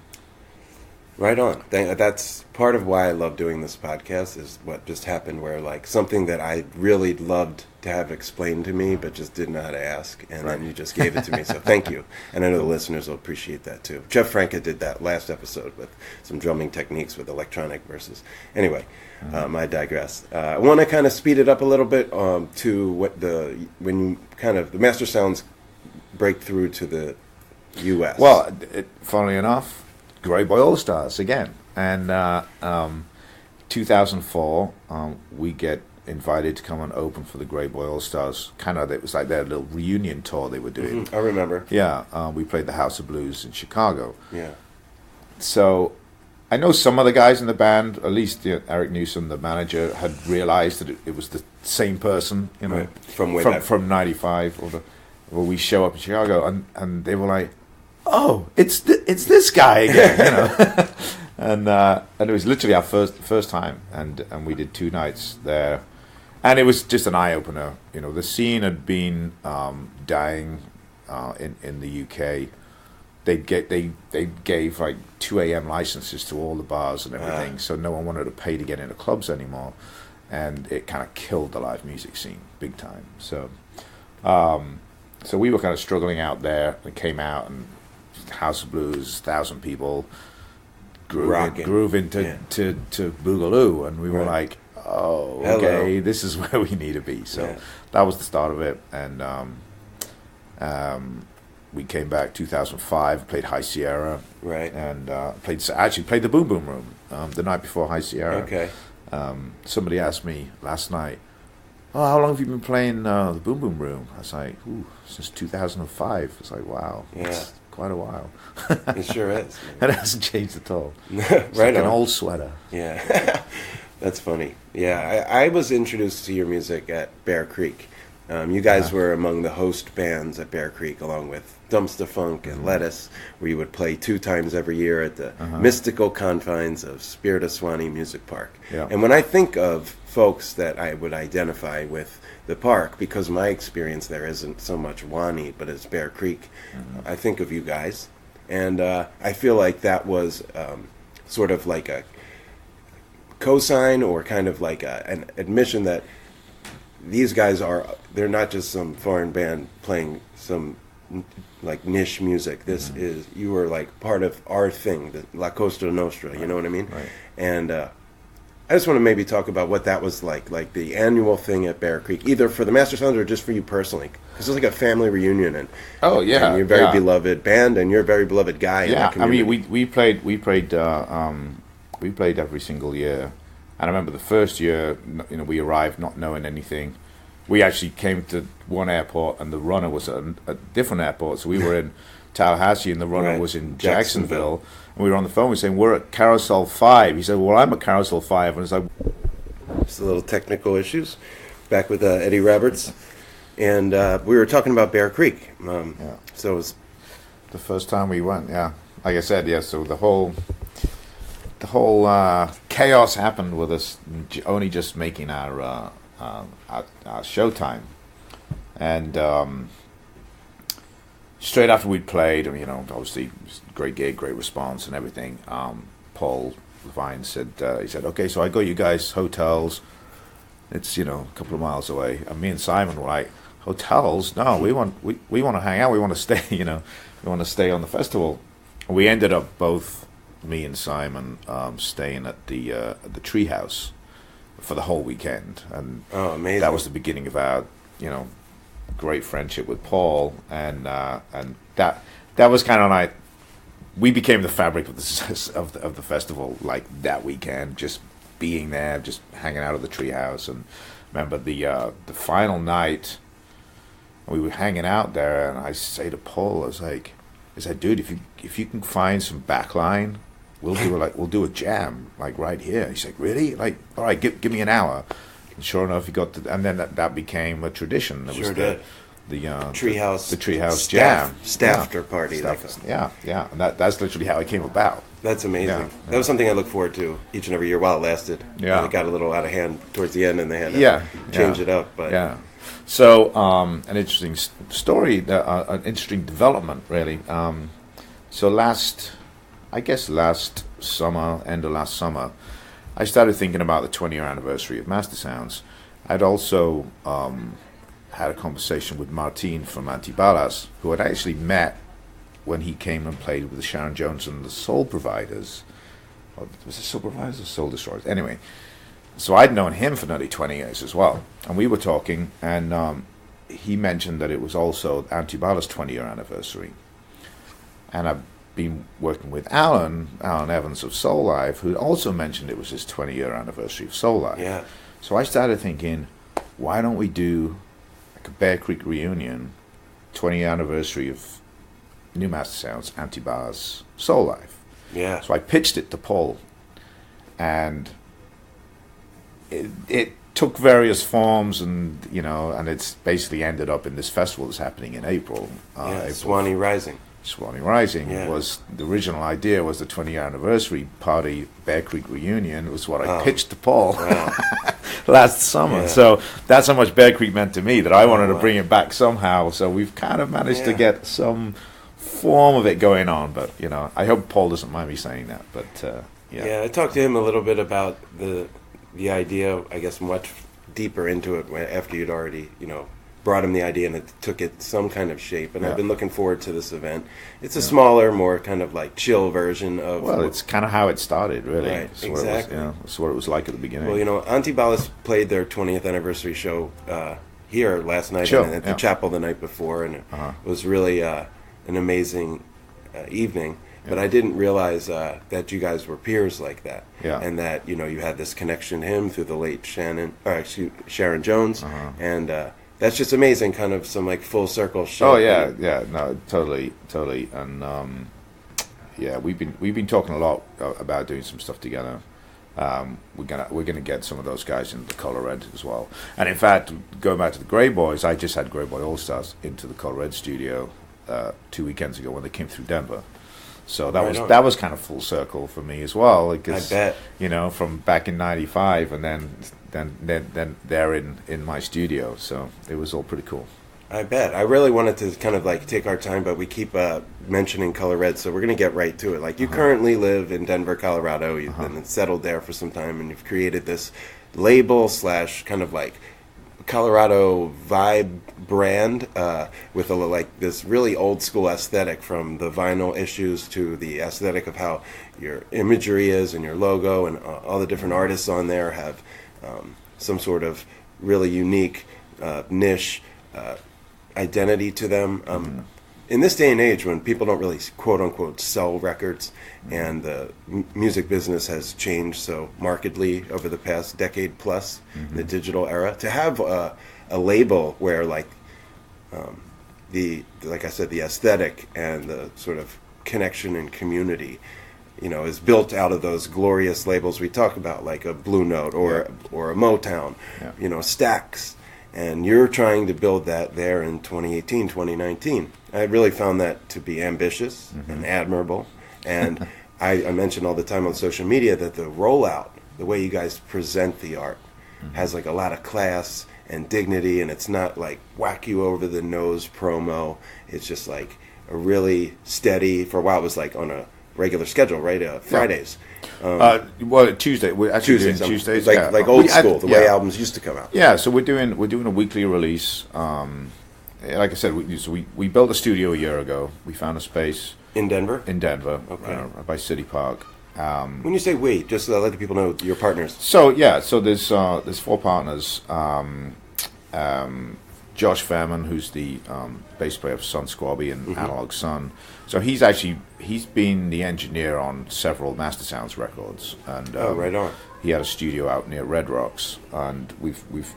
Right on. That's part of why I love doing this podcast, is what just happened, where like something that I really loved to have explained to me but just didn't know how to ask, and then you just gave it to me. So thank you. And I know the listeners will appreciate that too. Jeff Franca did that last episode with some drumming techniques with electronic versus. Anyway, I digress. I want to kind of speed it up a little bit to when you kind of the Mastersounds break through to the U.S.
Well, funnily enough, Grey Boy All Stars again, and 2004 we get invited to come and open for the Grey Boy All Stars. Kind of, it was like their little reunion tour they were doing.
I remember.
Yeah, we played the House of Blues in Chicago.
Yeah.
So I know some of the guys in the band, at least Eric Newsom, the manager, had realized that it was the same person, you know,
right.
from '95, or we show up in Chicago, and they were like, "Oh, it's this guy again," you know. And it was literally our first time, and we did 2 nights there, and it was just an eye opener. You know, the scene had been dying in the UK. They gave like 2 a.m. licenses to all the bars and everything, so no one wanted to pay to get into clubs anymore, and it kind of killed the live music scene big time. So we were kind of struggling out there, and came out, and House of Blues, 1,000 people, groove into to Boogaloo, and we were like, oh, okay, hello. This is where we need to be. So that was the start of it, and we came back 2005, played High Sierra,
right,
and played the Boom Boom Room the night before High Sierra.
Okay.
Somebody asked me last night, "Oh, how long have you been playing the Boom Boom Room?" I was like, since 2005. It's like, wow, it's quite a while.
It sure is.
And it hasn't changed at all.
Right,
like an old sweater.
Yeah, that's funny. Yeah, I was introduced to your music at Bear Creek. You guys were among the host bands at Bear Creek, along with Dumpster Funk and Lettuce, where you would play 2 times every year at the mystical confines of Spirit of Swanee Music Park.
Yeah.
And when I think of folks that I would identify with the park, because my experience there isn't so much Wani, but it's Bear Creek, I think of you guys. And I feel like that was sort of like a cosign, or kind of like an admission that these guys they're not just some foreign band playing some like niche music. This is, you are like part of our thing, the La Costa Nostra, you know what I mean?
Right.
And I just want to maybe talk about what that was like the annual thing at Bear Creek, either for the Mastersounds or just for you personally, because it's like a family reunion, and and you're a very beloved band, and you're a very beloved guy. In that community.
I mean, we played every single year. And I remember the first year, you know, we arrived not knowing anything. We actually came to one airport, and the runner was at a different airport. So we were in Tallahassee, and the runner was in Jacksonville. And we were on the phone. We were saying, "We're at Carousel 5." He said, "Well, I'm at Carousel 5." And it's like,
just a little technical issues. Back with Eddie Roberts, and we were talking about Bear Creek. So it was
the first time we went. Yeah, like I said, so the whole chaos happened with us only just making our showtime, and straight after we'd played, you know, obviously great gig, great response, and everything. Paul Levine said, "Okay, so I got you guys hotels. It's, you know, a couple of miles away." And me and Simon were like, "Hotels? No, we want to hang out. We want to stay. You know, we want to stay on the festival." And we ended up both, me and Simon, staying at the Treehouse for the whole weekend, and
amazing.
That was the beginning of our, you know, great friendship with Paul, and that was kind of like, we became the fabric of the success of the festival, like that weekend, just being there, just hanging out at the Treehouse. And remember the final night, we were hanging out there, and I say to Paul, I was like, "Dude, if you can find some backline, we'll do a jam like right here." He's like, "Really?" Like, "All right, give me an hour." And sure enough, he got to, and then that became a tradition. It was the treehouse jam
after party.
And that's literally how it came about.
That's amazing.
Yeah.
That was something I look forward to each and every year while it lasted.
Yeah.
And it got a little out of hand towards the end, and they had to change it up. But
So an interesting story, an interesting development, really. So last summer, end of last summer, I started thinking about the 20-year anniversary of Mastersounds. I'd also had a conversation with Martin from Antibalas, who I'd actually met when he came and played with the Sharon Jones and the Soul Providers. Or was it Soul Providers or Soul Destroyers? Anyway, so I'd known him for nearly 20 years as well. And we were talking, and he mentioned that it was also Antibalas' 20-year anniversary. And I've been working with Alan Evans of Soul Life, who also mentioned it was his 20-year anniversary of Soul Life.
Yeah.
So I started thinking, why don't we do like a Bear Creek reunion, 20th anniversary of New Mastersounds, Antibalas, Soul Life.
Yeah.
So I pitched it to Paul, and it took various forms, and it's basically ended up in this festival that's happening in April.
Swanee Rising.
Swanee Rising was the original idea, was the 20th anniversary party, Bear Creek reunion, was what I pitched to Paul last summer. So that's how much Bear Creek meant to me, that I wanted to bring it back somehow. So we've kind of managed to get some form of it going on, but I hope Paul doesn't mind me saying that. But
I talked to him a little bit about the idea, I guess, much deeper into it after you'd already brought him the idea, and it took it some kind of shape. And I've been looking forward to this event. It's a smaller, more kind of like chill version of.
Well, it's kind of how it started, really.
Right, exactly.
It's what it was like at the beginning.
Well, Antibalas played their 20th anniversary show here last night and at the chapel the night before, and it was really an amazing evening. But I didn't realize that you guys were peers like that, and that you had this connection to him through the late Sharon Jones, and that's just amazing. Kind of some like full circle shit.
Oh no, totally, and we've been talking a lot about doing some stuff together. We're gonna get some of those guys into the Color Red as well. And in fact, going back to the Grey Boys, I just had Grey Boy All Stars into the Color Red studio 2 weekends ago when they came through Denver. So that was kind of full circle for me as well. Because,
I bet.
From back in '95, and then they're in my studio. So it was all pretty cool.
I bet. I really wanted to kind of like take our time, but we keep mentioning Color Red, so we're going to get right to it. Like, you currently live in Denver, Colorado. You've been settled there for some time, and you've created this label / kind of like Colorado vibe brand with like this really old school aesthetic, from the vinyl issues to the aesthetic of how your imagery is and your logo, and all the different artists on there have some sort of really unique niche identity to them. In this day and age, when people don't really quote unquote sell records, and the music business has changed so markedly over the past decade plus, the digital era, to have a label where like I said, the aesthetic and the sort of connection and community, is built out of those glorious labels we talk about, like a Blue Note or a Motown, Stax. And you're trying to build that there in 2018, 2019. I really found that to be ambitious and admirable. And I mention all the time on social media that the rollout, the way you guys present the art, has like a lot of class and dignity, and it's not like whack you over the nose promo. It's just like a really steady, for a while it was like on a regular schedule, right? Fridays.
Tuesday. We're actually doing Tuesdays.
Like old school, the way albums used to come out.
Yeah, so we're doing a weekly release. Like I said, we built a studio a year ago. We found a space
in Denver.
Okay. By City Park.
When you say we, just to let the people know your partners.
So there's 4 partners. Josh Fairman, who's the bass player for Sun Squabby and Analog Sun. So he's been the engineer on several Mastersounds records, and
right on.
He had a studio out near Red Rocks, and we've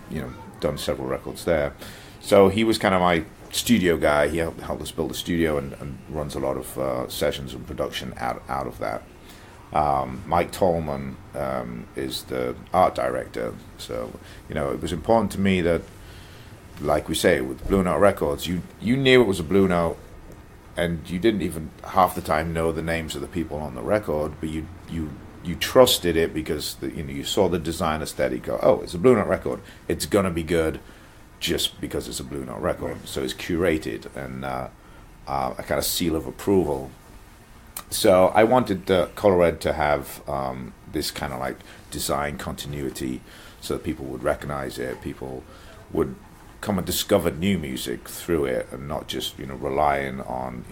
done several records there. So he was kind of my studio guy. He helped us build a studio and runs a lot of sessions and production out of that. Mike Tolman is the art director. So it was important to me that like we say with Blue Note Records, you knew it was a Blue Note, and you didn't even half the time know the names of the people on the record, but you trusted it because you saw the design aesthetic. Go, oh, it's a Blue Note record. It's gonna be good, just because it's a Blue Note record. Right. So it's curated and a kind of seal of approval. So I wanted Color Red to have this kind of like design continuity, so that people would recognize it. People would come and discover new music through it, and not just relying on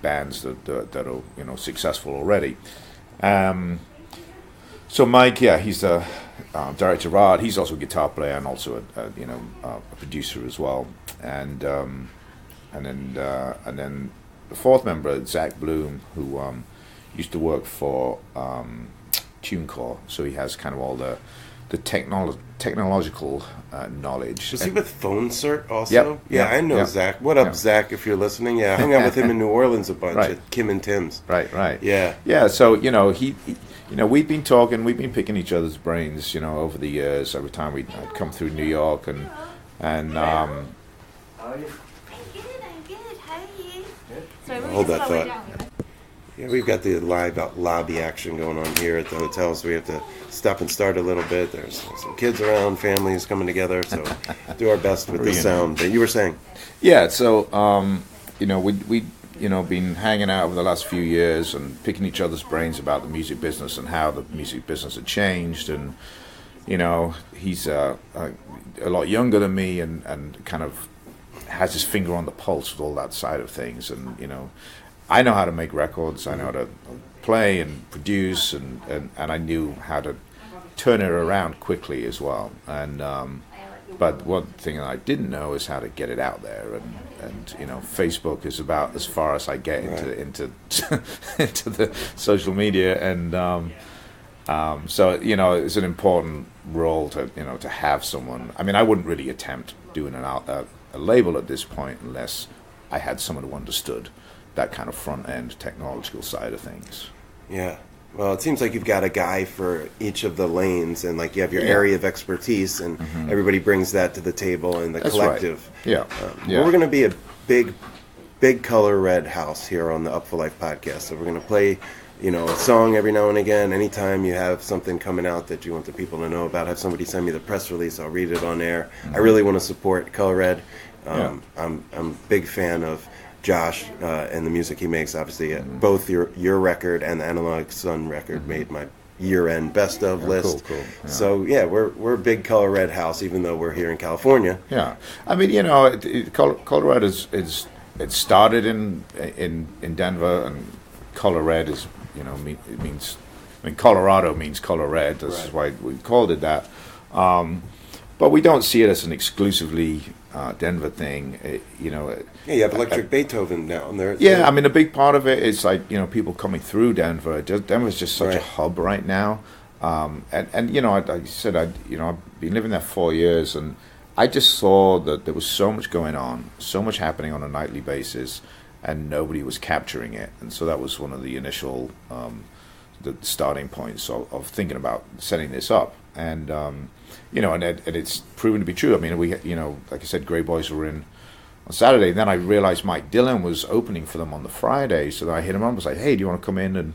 bands that are successful already. So Mike, he's the director of art. He's also a guitar player and also a producer as well. And then the fourth member, Zach Bloom, who used to work for TuneCore, so he has kind of all the technological knowledge.
Was he with Phone Cert also?
Yep.
I know Zach. What up, Zach, if you're listening? Yeah, I hung out with him in New Orleans a bunch at Kim and Tim's.
Right.
Yeah.
So, he we've been talking, we've been picking each other's brains, over the years, every time I'd come through New York and
How are you? I'm good. How are you? So
hold that thought. Yeah, we've got the live lobby action going on here at the hotel, so we have to stop and start a little bit. There's some kids around, families coming together, so do our best with the sound. But you were saying?
Yeah, so, we been hanging out over the last few years and picking each other's brains about the music business and how the music business had changed. And, he's a lot younger than me and kind of has his finger on the pulse with all that side of things. And, I know how to make records, I know how to play and produce, and I knew how to turn it around quickly as well. And but one thing I didn't know is how to get it out there. And Facebook is about as far as I get into into the social media. And so it's an important role to have someone. I mean, I wouldn't really attempt doing a label at this point unless I had someone who understood that kind of front-end technological side of things.
Yeah. Well, it seems like you've got a guy for each of the lanes, and like you have your area of expertise, and everybody brings that to the table in the collective.
Right.
We're going to be a big Color Red house here on the Upful LIFE Podcast. So we're going to play, a song every now and again. Anytime you have something coming out that you want the people to know about, have somebody send me the press release. I'll read it on air. I really want to support Color Red. I'm a big fan of Josh and the music he makes. Obviously, both your record and the Analog Sun record made my year-end best of list.
Cool. Yeah.
So we're a big Color Red house, even though we're here in California.
Yeah, I mean, Color Red it started in Denver, and Color Red is it means, Colorado means color red. That's why we called it that. But we don't see it as an exclusively Denver thing.
You have Electric Beethoven down there.
Yeah, I mean, a big part of it is like people coming through Denver. Denver's just such a hub right now. And like I said, I've been living there 4 years, and I just saw that there was so much going on, so much happening on a nightly basis, and nobody was capturing it. And so that was one of the initial the starting points of thinking about setting this up. And and it's proven to be true. I mean, we like I said, Grey Boys were in on Saturday. Then I realized Mike Dillon was opening for them on the Friday, so then I hit him up and was like, "Hey, do you want to come in?" And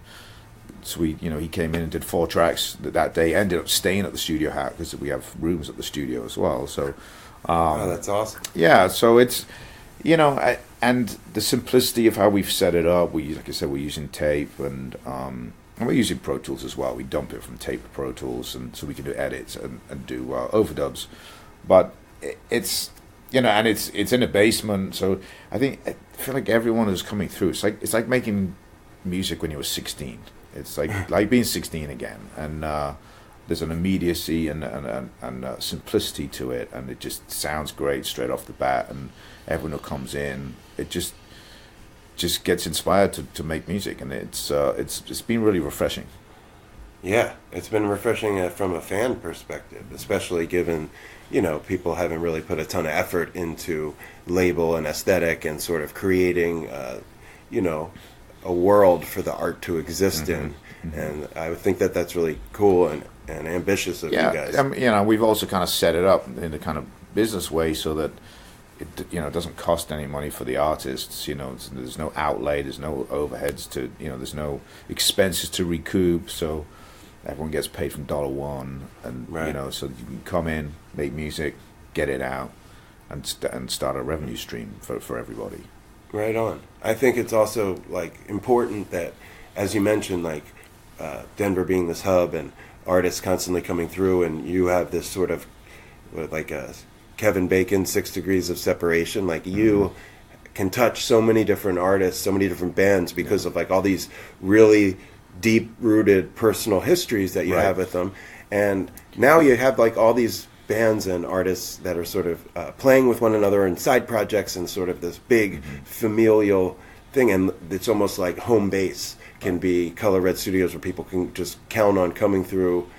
so he came in and did 4 tracks that day. Ended up staying at the studio house because we have rooms at the studio as well. So,
that's awesome.
Yeah, so it's and the simplicity of how we've set it up. Like I said, we're using tape and we're using Pro Tools as well. We dump it from tape to Pro Tools, and so we can do edits and do overdubs. But it's and it's in a basement. So I feel like everyone is coming through. It's like making music when you were 16. It's like being 16 again, and there's an immediacy and simplicity to it, and it just sounds great straight off the bat. And everyone who comes in, it just gets inspired to make music, and it's been really refreshing.
Yeah, it's been refreshing from a fan perspective, especially given people haven't really put a ton of effort into label and aesthetic and sort of creating a world for the art to exist in. And I would think that's really cool and ambitious of you guys.
We've also kind of set it up in the kind of business way so that it doesn't cost any money for the artists. There's no outlay, there's no overheads to, there's no expenses to recoup. So everyone gets paid from $1, and so you can come in, make music, get it out, and start a revenue stream for everybody.
Right on. I think it's also important that, as you mentioned, Denver being this hub and artists constantly coming through, and you have this sort of a Kevin Bacon 6 degrees of separation. You can touch so many different artists, so many different bands because of all these really deep-rooted personal histories that you have with them. And now you have all these bands and artists that are sort of playing with one another in side projects and sort of this big familial thing. And it's almost like home base can be Color Red Studios, where people can just count on coming through,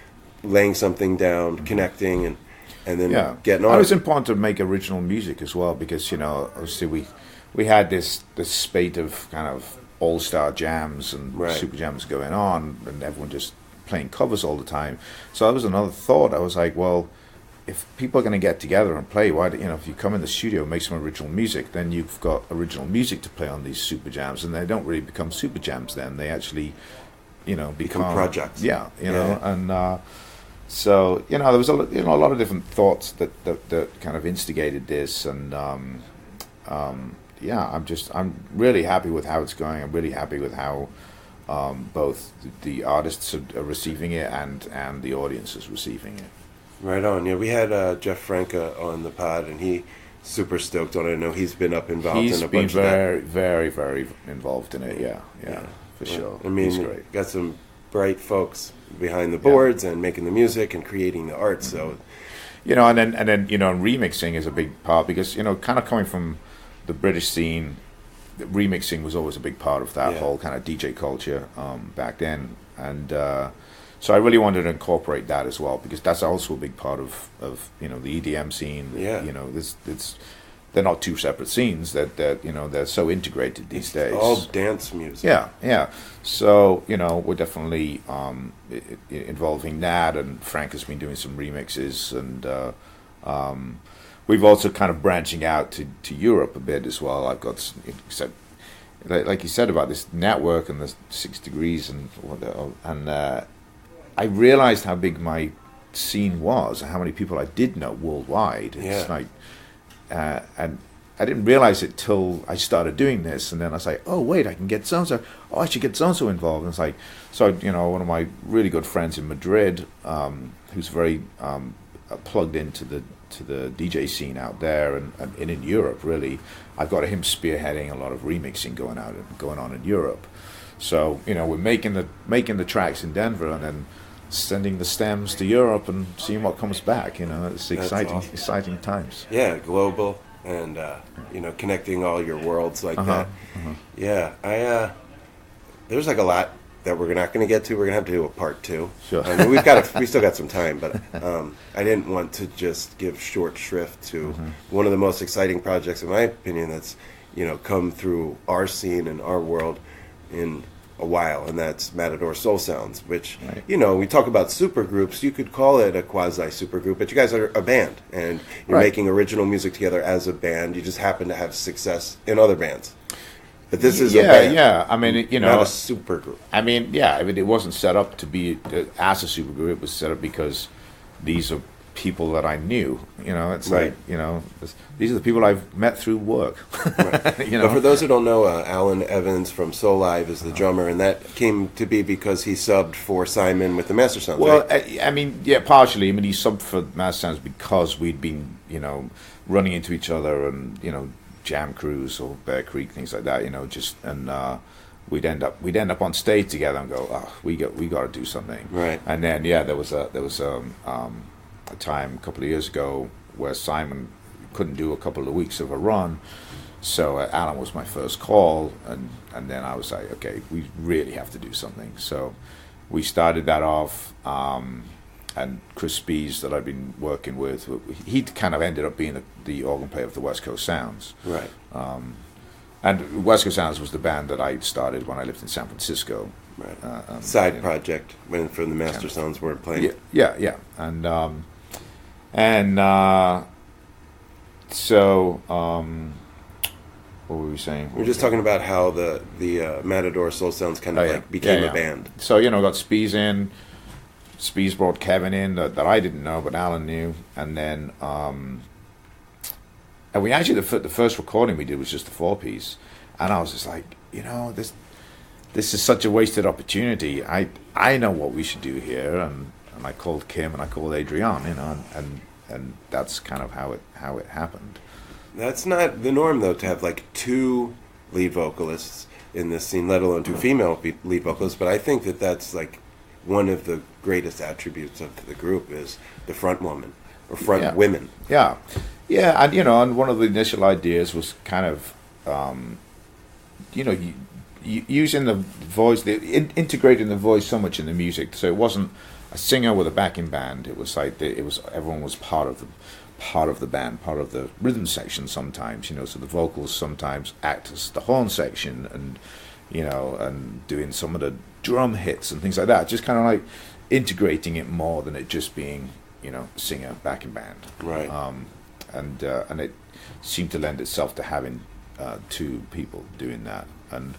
laying something down, connecting, and then getting on.
It was important to make original music as well, because obviously we had this spate of kind of all-star jams and super jams going on, and everyone just playing covers all the time. So that was another thought. I was like, well, if people are going to get together and play, why? If you come in the studio and make some original music, then you've got original music to play on these super jams, and they don't really become super jams. Then they actually, become
projects.
And so there was a lot of different thoughts that kind of instigated this, and I'm really happy with how it's going. I'm really happy with how both the artists are receiving it and the audience is receiving it.
Right on. Yeah, we had Jeff Franca on the pod, and he's super stoked on it. I know he's been involved in a bunch of that. He's been
very, very, very involved in it. Yeah, for sure.
I mean, he's great. Got some bright folks behind the boards and making the music and creating the art. So,
and then remixing is a big part, because kind of coming from the British scene, remixing was always a big part of that whole kind of DJ culture back then, and so I really wanted to incorporate that as well, because that's also a big part of the EDM scene. They're not two separate scenes. That they're so integrated these days.
All dance music.
Yeah. So we're definitely involving that, and Frank has been doing some remixes, and we've also kind of branching out to Europe a bit as well. I've got like you said about this network and the 6 degrees and I realized how big my scene was, and how many people I did know worldwide. It's and I didn't realize it till I started doing this, and then I was like, oh wait, I can get so-and-so. Oh, I should get so-and-so involved. And it's like, so one of my really good friends in Madrid, who's very plugged into the DJ scene out there and in Europe, really, I've got him spearheading a lot of remixing going on in Europe. So we're making the tracks in Denver and then sending the stems to Europe and seeing what comes back. It's exciting times.
Yeah, global and connecting all your worlds like that. Yeah, there's a lot that we're not going to get to. We're going to have to do a part 2.
Sure.
I mean, we still got some time, but I didn't want to just give short shrift to one of the most exciting projects, in my opinion, that's come through our scene and our world in a while, and that's Matador Soul Sounds, which we talk about super groups. You could call it a quasi super group, but you guys are a band, and you're making original music together as a band. You just happen to have success in other bands. But this is a band.
Yeah. I mean,
not a super group.
I mean, it wasn't set up to be as a super group. It was set up because these are people that I knew. It's like these are the people I've met through work.
But for those who don't know, Alan Evans from Soul Live is the drummer, and that came to be because he subbed for Simon with the Mastersounds.
Well, I mean, partially. I mean, he subbed for Mastersounds because we'd been, running into each other and jam crews or Bear Creek, things like that. We'd end up on stage together and go, oh, we got to do something.
Right.
And then there was a time a couple of years ago where Simon couldn't do a couple of weeks of a run, so Alan was my first call, and then I was like, okay, we really have to do something. So we started that off, and Chris Spees, that I've been working with, he kind of ended up being the organ player of the West Coast Sounds.
Right.
And West Coast Sounds was the band that I started when I lived in San Francisco.
Right. Side project when for the Mastersounds weren't playing.
Yeah. And So, what were we saying?
We were just talking about how the Matador Soul Sounds kind of became a band.
So, you know, got Spees in. Spees brought Kevin in that I didn't know, but Alan knew. And then, and we actually, the first recording we did was just a 4-piece. And I was just like, you know, this is such a wasted opportunity. I know what we should do here. And I called Kim and I called Adrian, you know, and that's kind of how it happened.
That's not the norm, though, to have like 2 lead vocalists in this scene, let alone 2 female lead vocalists. But I think that's like one of the greatest attributes of the group is the front woman or front women.
Yeah, and you know, and one of the initial ideas was kind of, you know, using the voice, integrating the voice so much in the music, so it wasn't a singer with a backing band. It was like everyone was part of the band, part of the rhythm section sometimes, you know, so the vocals sometimes act as the horn section and, you know, and doing some of the drum hits and things like that, just kind of like integrating it more than it just being, you know, singer, backing band.
Right.
And it seemed to lend itself to having 2 people doing that. And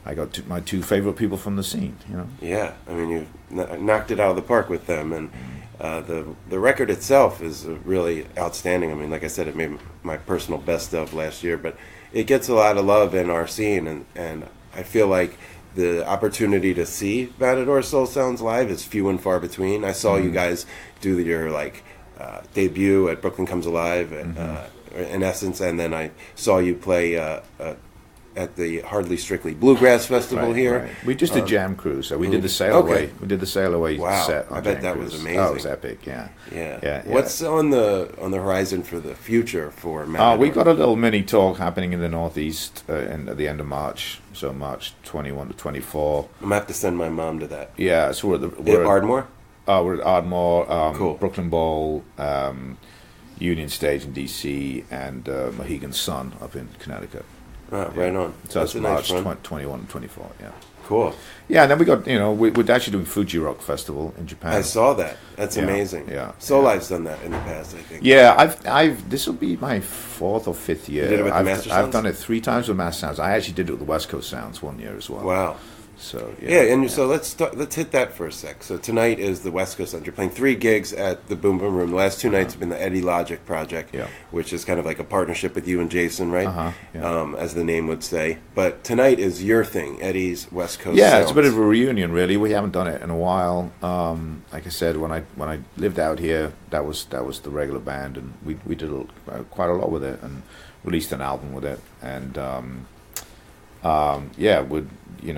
I got my 2 favorite people from the scene, you know.
Yeah, I mean, you knocked it out of the park with them, and the record itself is really outstanding. I mean, like I said, it made my personal best of last year, but it gets a lot of love in our scene, and I feel like the opportunity to see Matador Soul Sounds live is few and far between. I saw you guys do your debut at Brooklyn Comes Alive, in essence, and then I saw you play at the Hardly Strictly Bluegrass Festival here.
Right. We just did Jam Cruise, so we did the Sail Away. We did the Sail Away set on
I bet
Jam
that
Cruise.
was amazing.
Oh, it was epic, yeah.
What's on the horizon for the future for Matador?
We got a little mini tour happening in the Northeast at the end of March, so March 21 to 24.
I'm going to have to send my mom to that.
Yeah, so we're
at Ardmore?
We're at Ardmore,
cool.
Brooklyn Bowl, Union Stage in D.C., and Mohegan Sun up in Connecticut.
Right on.
So that's
nice
March 21 and 24, yeah.
Cool.
Yeah, and then we got, you know, we're actually doing Fuji Rock Festival in Japan.
I saw that. That's amazing.
Yeah.
Soul Life's done that in the past, I think.
Yeah, I've this will be my 4th or 5th year.
You did it with the Mastersounds?
I've done it 3 times with Mastersounds. I actually did it with the West Coast Sounds 1 year as well.
Wow.
So
So let's hit that for a sec. So tonight is the West Coast Sounds. You're playing 3 gigs at the Boom Boom Room. The last 2 nights have been the Eddie Logic project, which is kind of like a partnership with you and Jason, right? As the name would say. But tonight is your thing, Eddie's West Coast Sounds.
It's a bit of a reunion, really. We haven't done it in a while. Like I said, when I lived out here, that was the regular band, and we did quite a lot with it, and released an album with it, and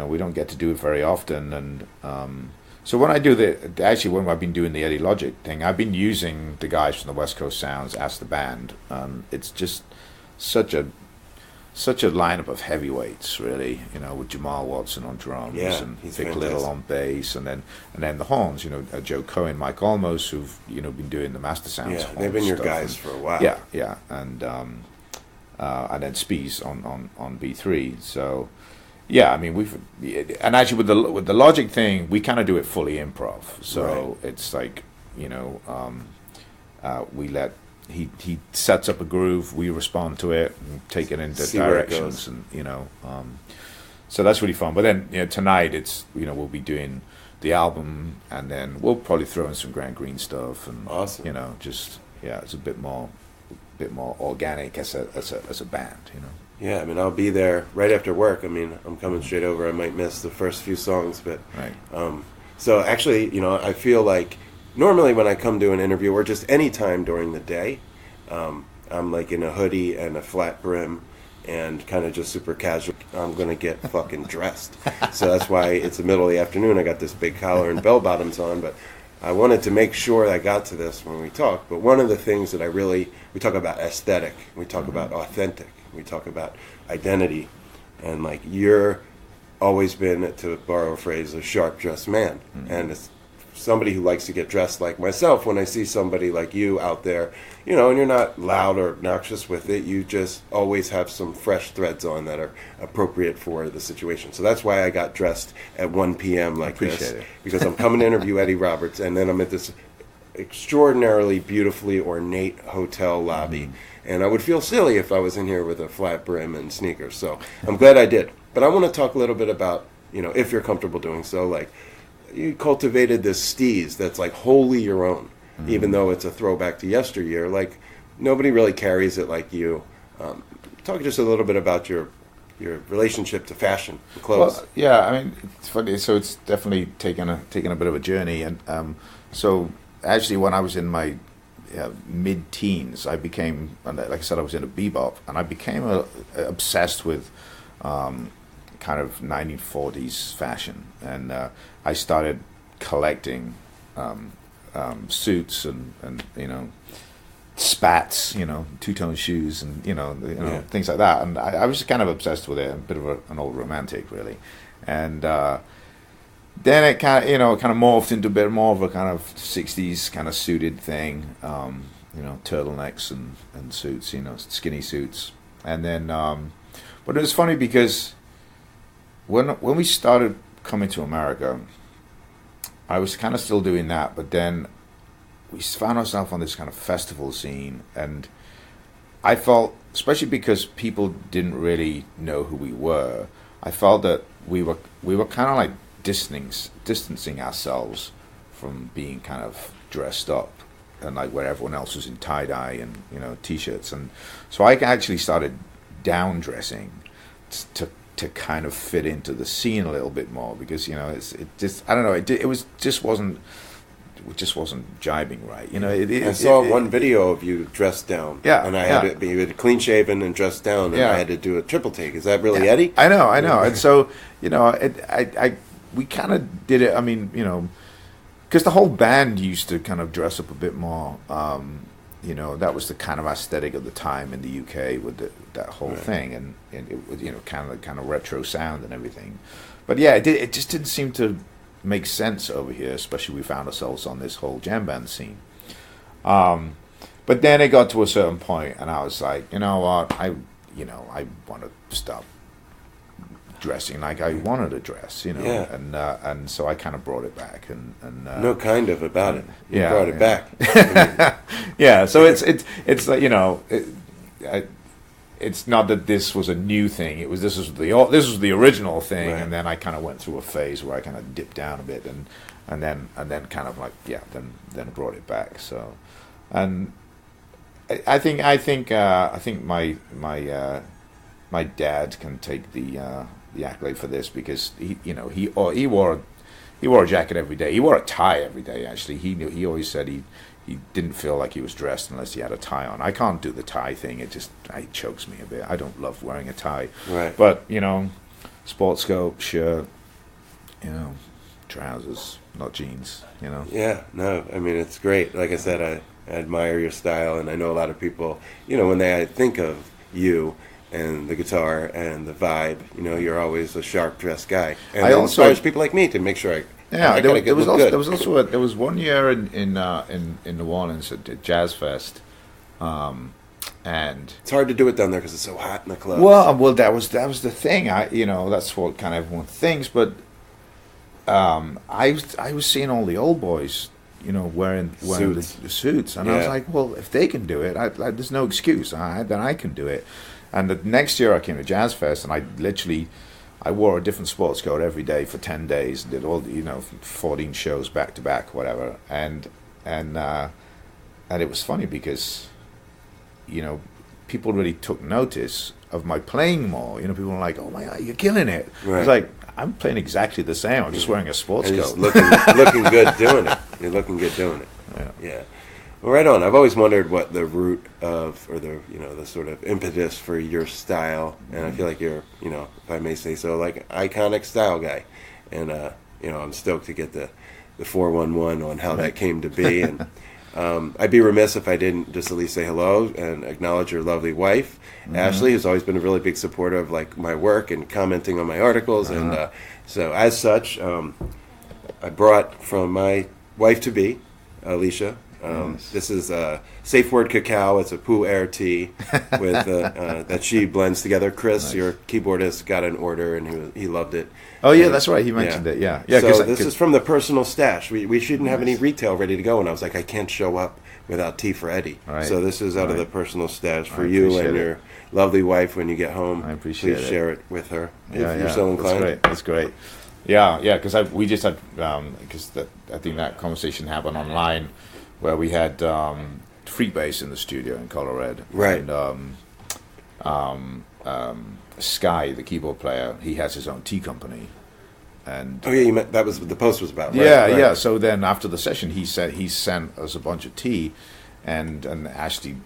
we don't get to do it very often, and so when I do when I've been doing the Eddie Logic thing, I've been using the guys from the West Coast Sounds as the band. It's just such a lineup of heavyweights, really, you know, with Jamal Watson on drums and Vic Little on bass, and then the horns, you know, Joe Cohen, Mike Olmos, who've, you know, been doing the Mastersounds.
Yeah, they've been your guys for a while.
Yeah, and then Spees on B3. So, yeah, I mean, and actually with the Logic thing, we kind of do it fully improv. So it's like, you know, we let he sets up a groove, we respond to it, and take it into directions, and you know, so that's really fun. But then, you know, tonight it's, you know, we'll be doing the album, and then we'll probably throw in some Grant Green stuff, and
awesome.
You know, just it's a bit more organic as a band, you know.
Yeah, I mean, I'll be there right after work. I mean, I'm coming straight over. I might miss the first few songs, but so actually, you know, I feel like normally when I come to an interview or just any time during the day, I'm like in a hoodie and a flat brim and kind of just super casual. I'm going to get fucking dressed. So that's why it's the middle of the afternoon. I got this big collar and bell bottoms on, but I wanted to make sure I got to this when we talk. But one of the things that we talk about aesthetic, we talk about authentic, we talk about identity, and like you're always been, to borrow a phrase, a sharp dressed man. And it's somebody who likes to get dressed like myself. When I see somebody like you out there, you know, and you're not loud or obnoxious with it, you just always have some fresh threads on that are appropriate for the situation. So that's why I got dressed at 1 p.m. like this, because I'm coming to interview Eddie Roberts, and then I'm at this extraordinarily beautifully ornate hotel lobby And I would feel silly if I was in here with a flat brim and sneakers. So I'm glad I did. But I want to talk a little bit about, if you're comfortable doing so, like you cultivated this steez that's like wholly your own, even though it's a throwback to yesteryear. Like nobody really carries it like you. Talk just a little bit about your relationship to fashion and clothes.
Well, yeah, I mean, it's funny. So it's definitely taken a bit of a journey, and so actually, when I was in my mid-teens, I became, like I said, I was into bebop, and I became obsessed with kind of 1940s fashion, and I started collecting suits and spats, two-tone shoes, and things like that. And I was kind of obsessed with it, a bit of an old romantic, really. And then it kind of morphed into a bit more of a kind of 60s kind of suited thing, turtlenecks and suits, skinny suits. And then, but it was funny because when we started coming to America, I was kind of still doing that, but then we found ourselves on this kind of festival scene, and I felt, especially because people didn't really know who we were, I felt that we were kind of like distancing ourselves from being kind of dressed up, and like where everyone else was in tie-dye and t-shirts, and so I actually started down dressing to kind of fit into the scene a little bit more, because it just wasn't jibing right.
I saw one video of you dressed down.
Yeah,
and I had to be clean shaven and dressed down, and I had to do a triple take. Is that really Eddie?
I know. And so we kind of did it. I mean, because the whole band used to kind of dress up a bit more. That was the kind of aesthetic of the time in the UK with that whole thing, and it was kind of retro sound and everything. But yeah, it just didn't seem to make sense over here, especially we found ourselves on this whole jam band scene. But then it got to a certain point, and I was like, you know what, I want to stop dressing like I wanted to dress, and so I kind of brought it back, and
no kind of about it. You brought it back.
Yeah. So it's like it's not that this was a new thing. This was the original thing, right. And then I kind of went through a phase where I kind of dipped down a bit, and then kind of like then brought it back. So, and I think my dad can take the accolade for this, because he wore a jacket every day. He wore a tie every day. Actually, he always said he didn't feel like he was dressed unless he had a tie on. I can't do the tie thing. It chokes me a bit. I don't love wearing a tie.
Right.
But, sports coat, shirt, trousers, not jeans,
Yeah, no, I mean, it's great. Like I said, I admire your style, and I know a lot of people, when they think of you and the guitar and the vibe, you're always a sharp dressed guy. And it inspires people like me to make sure there was one year in New Orleans at JAZZFEST, and
it's
hard to do it down there because it's so hot in the clubs.
Well, that was the thing. That's what kind of everyone thinks. But I was seeing all the old boys, wearing the suits, and I was like, well, if they can do it, there's no excuse. Then I can do it. And the next year I came to JAZZFEST, and I wore a different sports coat every day for 10 days, did all 14 shows back to back, whatever. And it was funny because, people really took notice of my playing more. People were like, oh my God, you're killing it. Right. I was like, I'm playing exactly the same. I'm just wearing a sports coat.
Looking good doing it. You're looking good doing it. Yeah. Well, right on. I've always wondered what the root of, or the sort of impetus for your style, and I feel like you're, if I may say so, like iconic style guy, and I'm stoked to get the 411 on how that came to be, and I'd be remiss if I didn't just at least say hello and acknowledge your lovely wife, Ashley, who's always been a really big supporter of like my work and commenting on my articles, and so as such, I brought from my wife to be, Alicia, This is Safe Word Cacao. It's a Poo Air tea with that she blends together. Chris, your keyboardist, got an order and he loved it.
Oh yeah, that's right. He mentioned it. Yeah.
So this is from the personal stash. We shouldn't have any retail ready to go, and I was like, I can't show up without tea for Eddie.
Right.
So this is out of the personal stash for you and your lovely wife when you get home.
I appreciate
Please
it.
share it with her if you're so inclined.
That's great. Yeah, because we just had because I think that conversation happened online where we had Freebase in the studio in Colorado,
right?
And Sky, the keyboard player, he has his own tea company, and
that was what the post was about. Right?
Yeah. So then after the session, he said he sent us a bunch of tea, and Ashley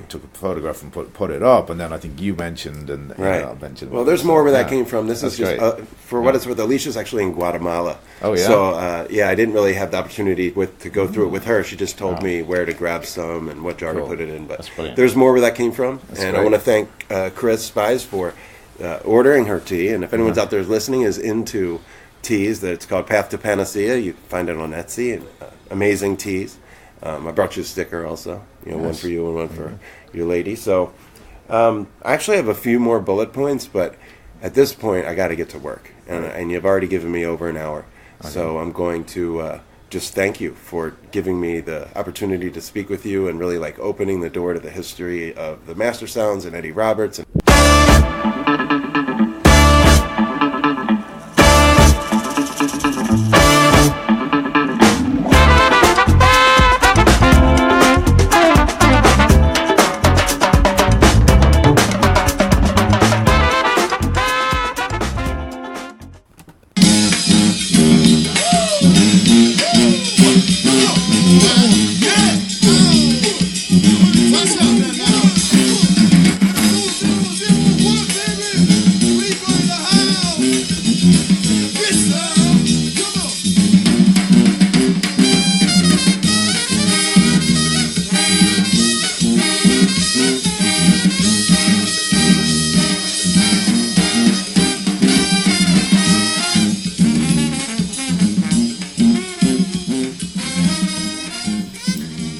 took a photograph and put it up, and then I think you mentioned mentioned.
Well, there's more where that came from. This is just for what it's worth. Alicia's actually in Guatemala.
Oh yeah.
So I didn't really have the opportunity to go through it with her. She just told me where to grab some and what jar to put it in. But there's more where that came from, and I want to thank Chris Spies for ordering her tea. And if anyone's out there listening is into teas, that it's called Path to Panacea. You can find it on Etsy. And amazing teas. I brought you a sticker also, one for you and one for your lady. So I actually have a few more bullet points, but at this point I got to get to work, and you've already given me over an hour. Okay. So I'm going to just thank you for giving me the opportunity to speak with you and really like opening the door to the history of the Mastersounds and Eddie Roberts.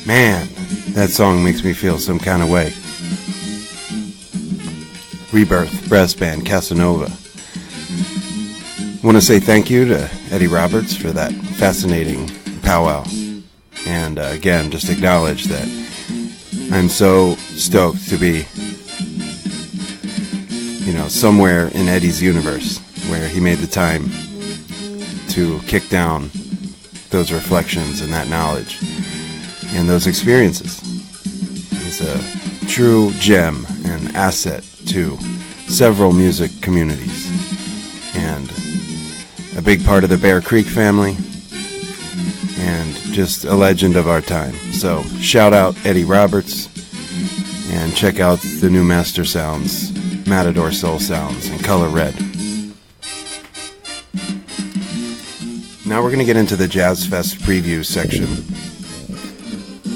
Man, that song makes me feel some kind of way. Rebirth, brass band, Casanova. Want to say thank you to Eddie Roberts for that fascinating powwow. And again, just acknowledge that I'm so stoked to be, somewhere in Eddie's universe where he made the time to kick down those reflections and that knowledge and those experiences. He's a true gem and asset to several music communities and a big part of the Bear Creek family and just a legend of our time. So shout out Eddie Roberts and check out the new Mastersounds, Matador Soul Sounds in color red. Now we're going to get into the JAZZFEST preview section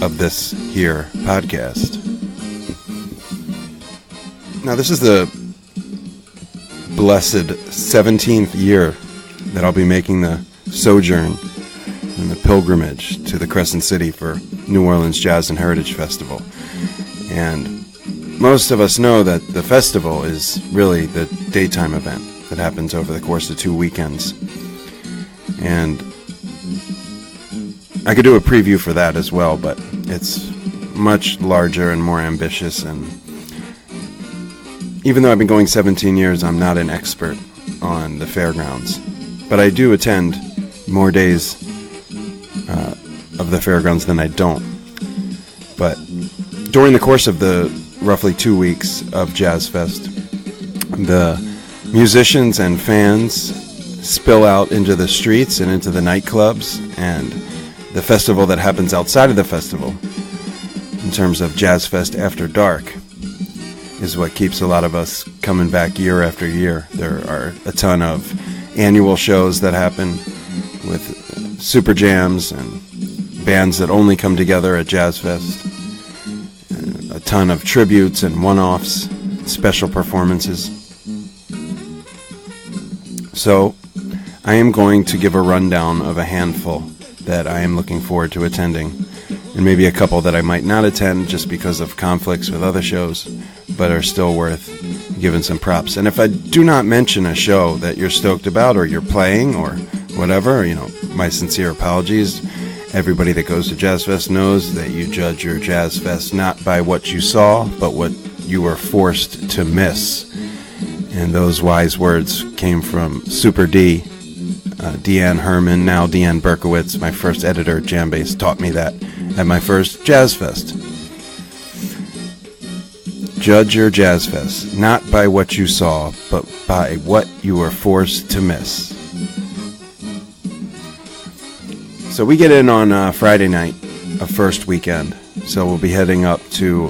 of this here podcast. Now this is the blessed 17th year that I'll be making the sojourn and the pilgrimage to the Crescent City for New Orleans Jazz and Heritage Festival. And most of us know that the festival is really the daytime event that happens over the course of 2 weekends. And I could do a preview for that as well, but it's much larger and more ambitious. And even though I've been going 17 years, I'm not an expert on the fairgrounds. But I do attend more days of the fairgrounds than I don't. But during the course of the roughly 2 weeks of JAZZFEST, the musicians and fans spill out into the streets and into the nightclubs, and the festival that happens outside of the festival, in terms of JAZZFEST After Dark, is what keeps a lot of us coming back year after year. There are a ton of annual shows that happen with super jams and bands that only come together at JAZZFEST. A ton of tributes and one-offs, special performances. So I am going to give a rundown of a handful that I am looking forward to attending and maybe a couple that I might not attend just because of conflicts with other shows, but are still worth giving some props. And if I do not mention a show that you're stoked about or you're playing or whatever, my sincere apologies. Everybody that goes to JAZZFEST knows that you judge your JAZZFEST not by what you saw, but what you were forced to miss. And those wise words came from Super D, Deanne Herman, now Deanne Berkowitz, my first editor at Jambase, taught me that at my first JAZZFEST. Judge your JAZZFEST not by what you saw, but by what you were forced to miss. So we get in on Friday night of first weekend. So we'll be heading up to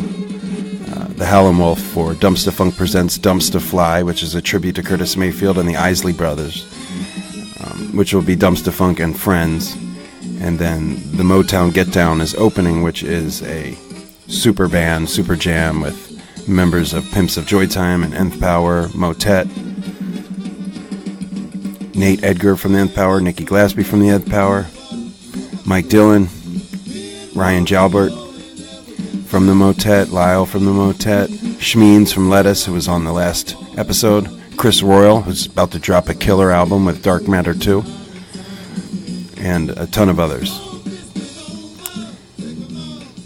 the Howlin' Wolf for Dumpsta Funk Presents Dumpsta Fly, which is a tribute to Curtis Mayfield and the Isley Brothers, which will be Dumpsta Funk and Friends. And then the Motown Get Down is opening, which is a super band, super jam with members of Pimps of Joytime and Nth Power, Motet, Nate Edgar from the Nth Power, Nikki Glaspie from the Nth Power, Mike Dillon, Ryan Jalbert from the Motet, Lyle from the Motet, Schmeens from Lettuce, who was on the last episode, Chris Royal, who's about to drop a killer album with Dark Matter 2, and a ton of others.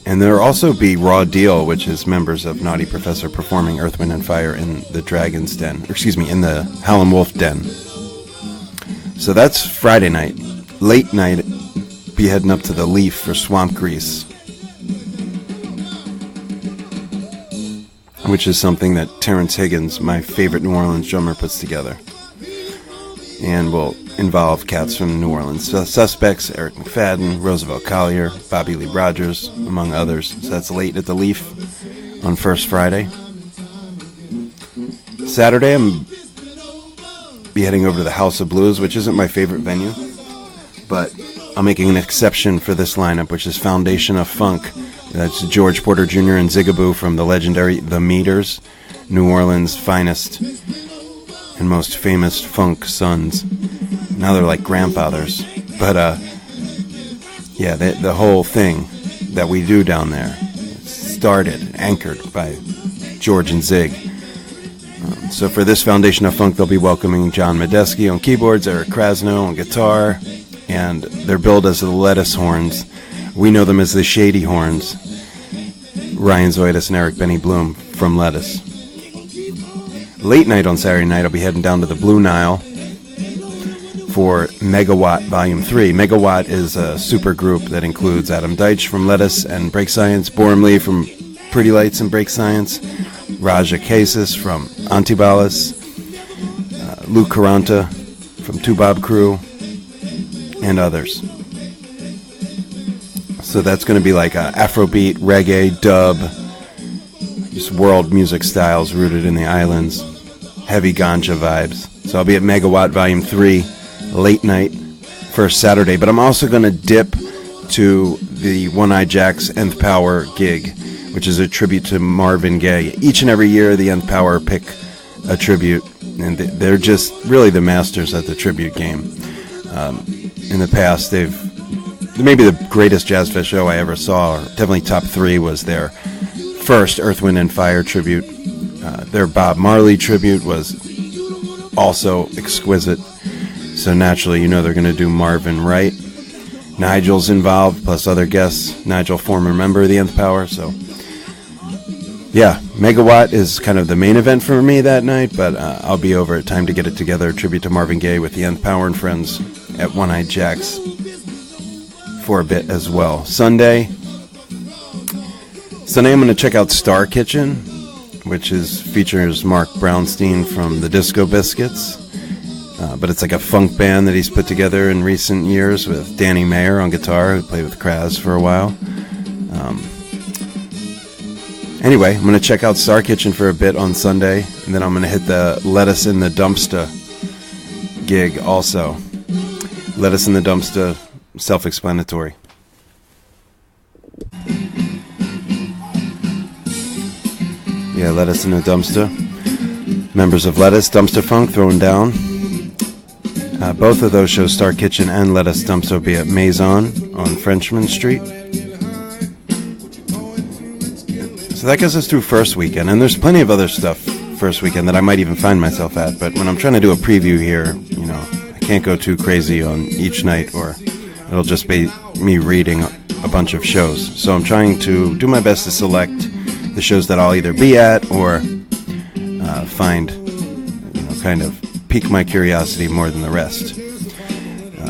And there'll also be Raw Deal, which is members of Naughty Professor performing Earth, Wind & Fire in the Dragon's Den, in the Howlin' Wolf Den. So that's Friday night. Late night, be heading up to the Leaf for Swamp Grease, which is something that Terrence Higgins, my favorite New Orleans drummer, puts together, and will involve cats from New Orleans Suspects, Eric McFadden, Roosevelt Collier, Bobby Lee Rogers, among others. So that's late at the Leaf on first Friday. Saturday, I'm be heading over to the House of Blues, which isn't my favorite venue, but I'm making an exception for this lineup, which is Foundation of Funk. That's George Porter Jr. and Zigaboo from the legendary The Meters, New Orleans' finest and most famous funk sons. Now they're like grandfathers. But, the whole thing that we do down there started, anchored by George and Zig. So for this Foundation of Funk, they'll be welcoming John Medeski on keyboards, Eric Krasno on guitar, and they're billed as the Lettuce Horns. We know them as the Shady Horns. Ryan Zoidis and Eric Benny Bloom from Lettuce. Late night on Saturday night, I'll be heading down to the Blue Nile for Megawatt Volume 3. Megawatt is a super group that includes Adam Deitch from Lettuce and Break Science, Boram Lee from Pretty Lights and Break Science, Raja Casis from Antibalas, Luke Caranta from Two Bob Crew, and others. So that's going to be like a Afrobeat, reggae, dub, just world music styles rooted in the islands, heavy ganja vibes. So I'll be at Megawatt Volume 3 late night first Saturday, but I'm also going to dip to the One-Eyed Jacks Nth Power gig, which is a tribute to Marvin Gaye. Each and every year the Nth Power pick a tribute, and they're just really the masters at the tribute game. In the past, maybe the greatest JAZZFEST show I ever saw, or definitely top 3, was their first Earth, Wind & Fire tribute. Their Bob Marley tribute was also exquisite. So naturally, they're going to do Marvin right. Nigel's involved, plus other guests. Nigel, former member of the Nth Power. So, yeah, Megawatt is kind of the main event for me that night, but I'll be over at Time to Get It Together, a tribute to Marvin Gaye with the Nth Power and Friends at One-Eyed Jacks for a bit as well. Sunday, I'm going to check out Star Kitchen, which features Mark Brownstein from the Disco Biscuits. But it's like a funk band that he's put together in recent years with Danny Mayer on guitar, who played with Kraz for a while. Anyway, I'm going to check out Star Kitchen for a bit on Sunday, and then I'm going to hit the Lettuce in the Dumpsta gig also. Lettuce in the Dumpsta, self-explanatory. Yeah, Lettuce in the Dumpsta. Members of Lettuce, Dumpster Funk, throwing down. Both of those shows, Star Kitchen and Lettuce Dumpster, will be at Maison on Frenchman Street. So that gets us through first weekend, and there's plenty of other stuff first weekend that I might even find myself at, but when I'm trying to do a preview here, I can't go too crazy on each night, or it'll just be me reading a bunch of shows. So I'm trying to do my best to select the shows that I'll either be at or find, kind of pique my curiosity more than the rest.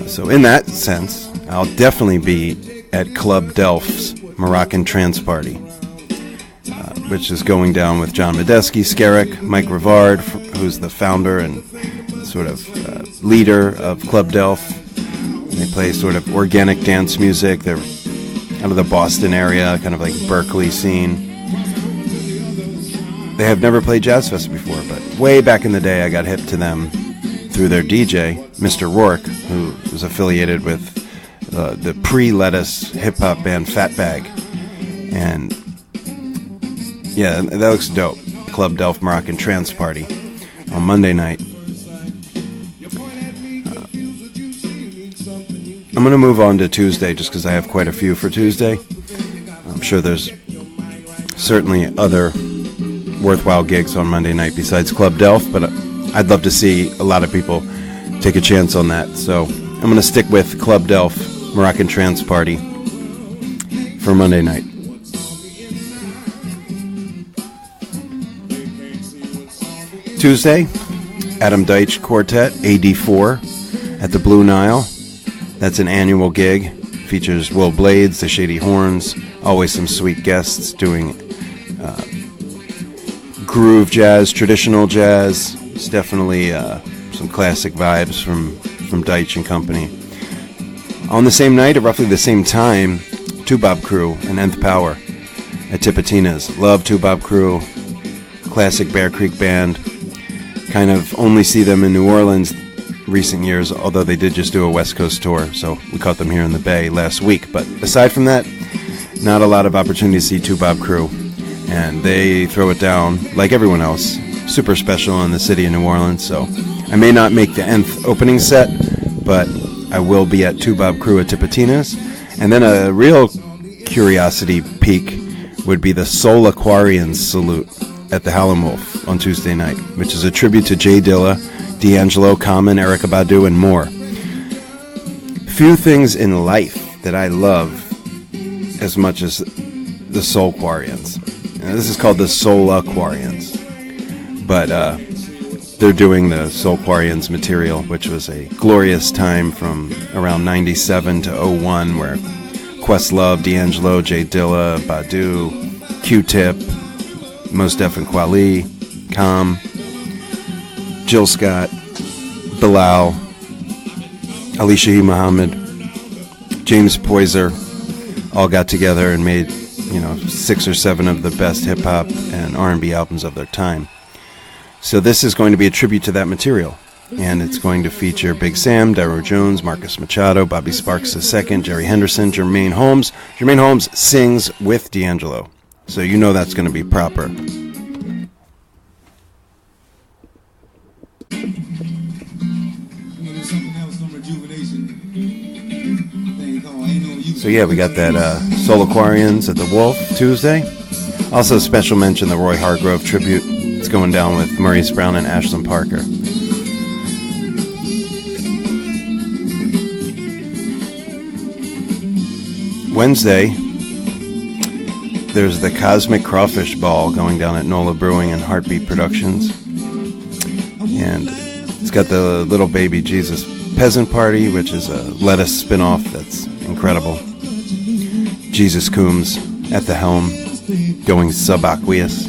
So in that sense, I'll definitely be at Club Delph's Moroccan Trance Party, which is going down with John Medeski, Skerrick, Mike Rivard, who's the founder and sort of leader of Club Delph. They play sort of organic dance music. They're out of the Boston area, kind of like Berkeley scene. They have never played JAZZFEST before, but way back in the day I got hip to them through their DJ, Mr. Rourke, who was affiliated with the pre-Lettuce hip-hop band Fatbag. And yeah, that looks dope. Club Delph Moroccan Trance Party on Monday night. I'm going to move on to Tuesday just because I have quite a few for Tuesday. I'm sure there's certainly other worthwhile gigs on Monday night besides Club Delph, but I'd love to see a lot of people take a chance on that. So I'm going to stick with Club Delph Moroccan Trance Party for Monday night. Tuesday, Adam Deitch Quartet, AD4 at the Blue Nile. That's an annual gig. Features Will Blades, the Shady Horns, always some sweet guests doing groove jazz, traditional jazz. It's definitely some classic vibes from Deitch and company. On the same night, at roughly the same time, Two Bob Crew and Nth Power at Tipitina's. Love Two Bob Crew, classic Bear Creek band. Kind of only see them in New Orleans recent years, although they did just do a West Coast tour, so we caught them here in the Bay last week. But aside from that, not a lot of opportunity to see Two Bob Crew, and they throw it down like everyone else. Super special in the city of New Orleans, so I may not make the Nth opening set, but I will be at Two Bob Crew at Tipitina's. And then a real curiosity peak would be the Soul Aquarians salute at the Howlin' Wolf on Tuesday night, which is a tribute to Jay Dilla, D'Angelo, Common, Erykah Badu, and more. Few things in life that I love as much as the Soul Aquarians. This is called the Soul Aquarians, but they're doing the Soul Aquarians material, which was a glorious time from around 97 to 01, where Questlove, D'Angelo, Jay Dilla, Badu, Q-Tip, Mos Def and Kweli, Calm, Jill Scott, Bilal, Alicia E. Muhammad, James Poyser all got together and made 6 or 7 of the best hip-hop and R&B albums of their time. So this is going to be a tribute to that material, and it's going to feature Big Sam, Daru Jones, Marcus Machado, Bobby Sparks II, Jerry Henderson, Jermaine Holmes. Jermaine Holmes sings with D'Angelo, so you know that's going to be proper. So yeah, we got that Soul Aquarians at the Wolf Tuesday. Also a special mention, the Roy Hargrove tribute. It's going down with Maurice Brown and Ashlyn Parker. Wednesday, there's the Cosmic Crawfish Ball going down at NOLA Brewing and Heartbeat Productions. And it's got the Little Baby Jesus Peasant Party, which is a Lettuce spin-off that's incredible. Jesus Coombs at the helm, going subaqueous.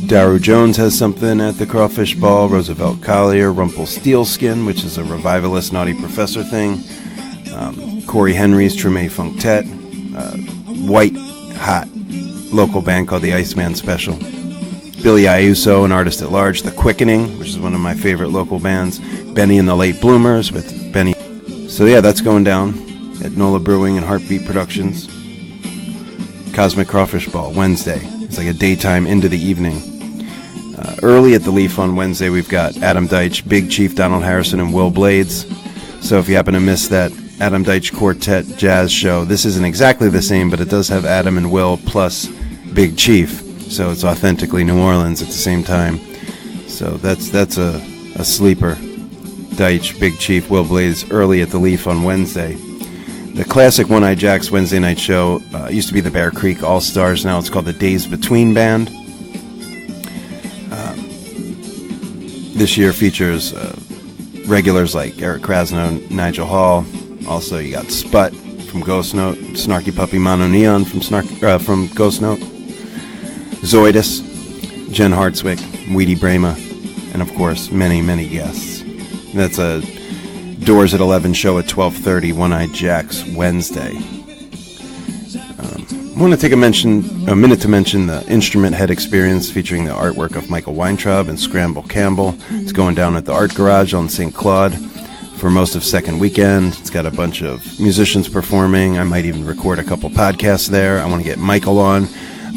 Daru Jones has something at the Crawfish Ball. Roosevelt Collier, Rumpelstiltskin, which is a revivalist Naughty Professor thing. Corey Henry's Treme Funktet. White hot local band called the Iceman Special. Billy Ayuso, an artist at large. The Quickening, which is one of my favorite local bands. Benny and the Late Bloomers with Benny. So yeah, that's going down at NOLA Brewing and Heartbeat Productions. Cosmic Crawfish Ball, Wednesday. It's like a daytime into the evening. Early at the Leaf on Wednesday, we've got Adam Deitch, Big Chief, Donald Harrison, and Will Blades. So if you happen to miss that Adam Deitch Quartet Jazz Show. This isn't exactly the same, but it does have Adam and Will plus Big Chief, so it's authentically New Orleans at the same time. So that's a sleeper. Deitch, Big Chief, Will Blaze early at the Leaf on Wednesday. The classic One Eye Jacks Wednesday night show used to be the Bear Creek All-Stars. Now it's called the Days Between Band. This year features regulars like Eric Krasno, Nigel Hall. Also, you got SPUT from Ghost Note, Snarky Puppy Mono Neon from Ghost Note, Zoidus, Jen Hartswick, Weedy Brema, and of course, many, many guests. That's a Doors at 11 show at 12:30, One Eye Jacks Wednesday. I want to take a minute to mention the Instrument Head Experience featuring the artwork of Michael Weintraub and Scramble Campbell. It's going down at the Art Garage on St. Claude for most of second weekend. It's got a bunch of musicians performing. I might even record a couple podcasts there. I want to get Michael on,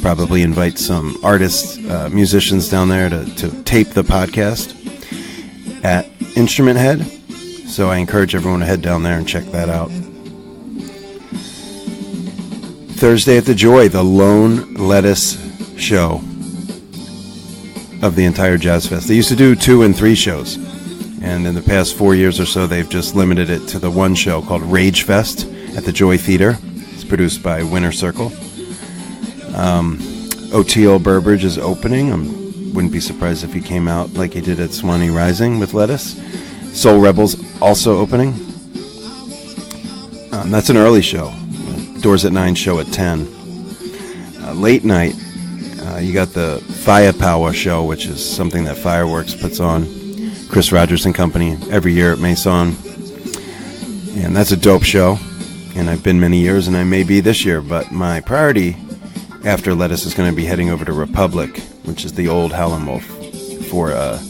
probably invite some artists, musicians down there to tape the podcast at Instrument Head. So I encourage everyone to head down there and check that out. Thursday at the Joy, the lone lettuce show of the entire Jazz Fest. They used to do 2 and 3 shows, and in the past 4 years or so, they've just limited it to the one show called Rage Fest at the Joy Theater. It's produced by Winter Circle. O'Teal Burbridge is opening. I wouldn't be surprised if he came out like he did at Swanee Rising with lettuce. Soul Rebels also opening. That's an early show. Doors at 9, show at 10. Late night, you got the Firepower show, which is something that Fireworks puts on. Chris Rogers and Company every year at Maison. And that's a dope show. And I've been many years, and I may be this year. But my priority after lettuce is going to be heading over to Republic, which is the old Howlin' Wolf, for a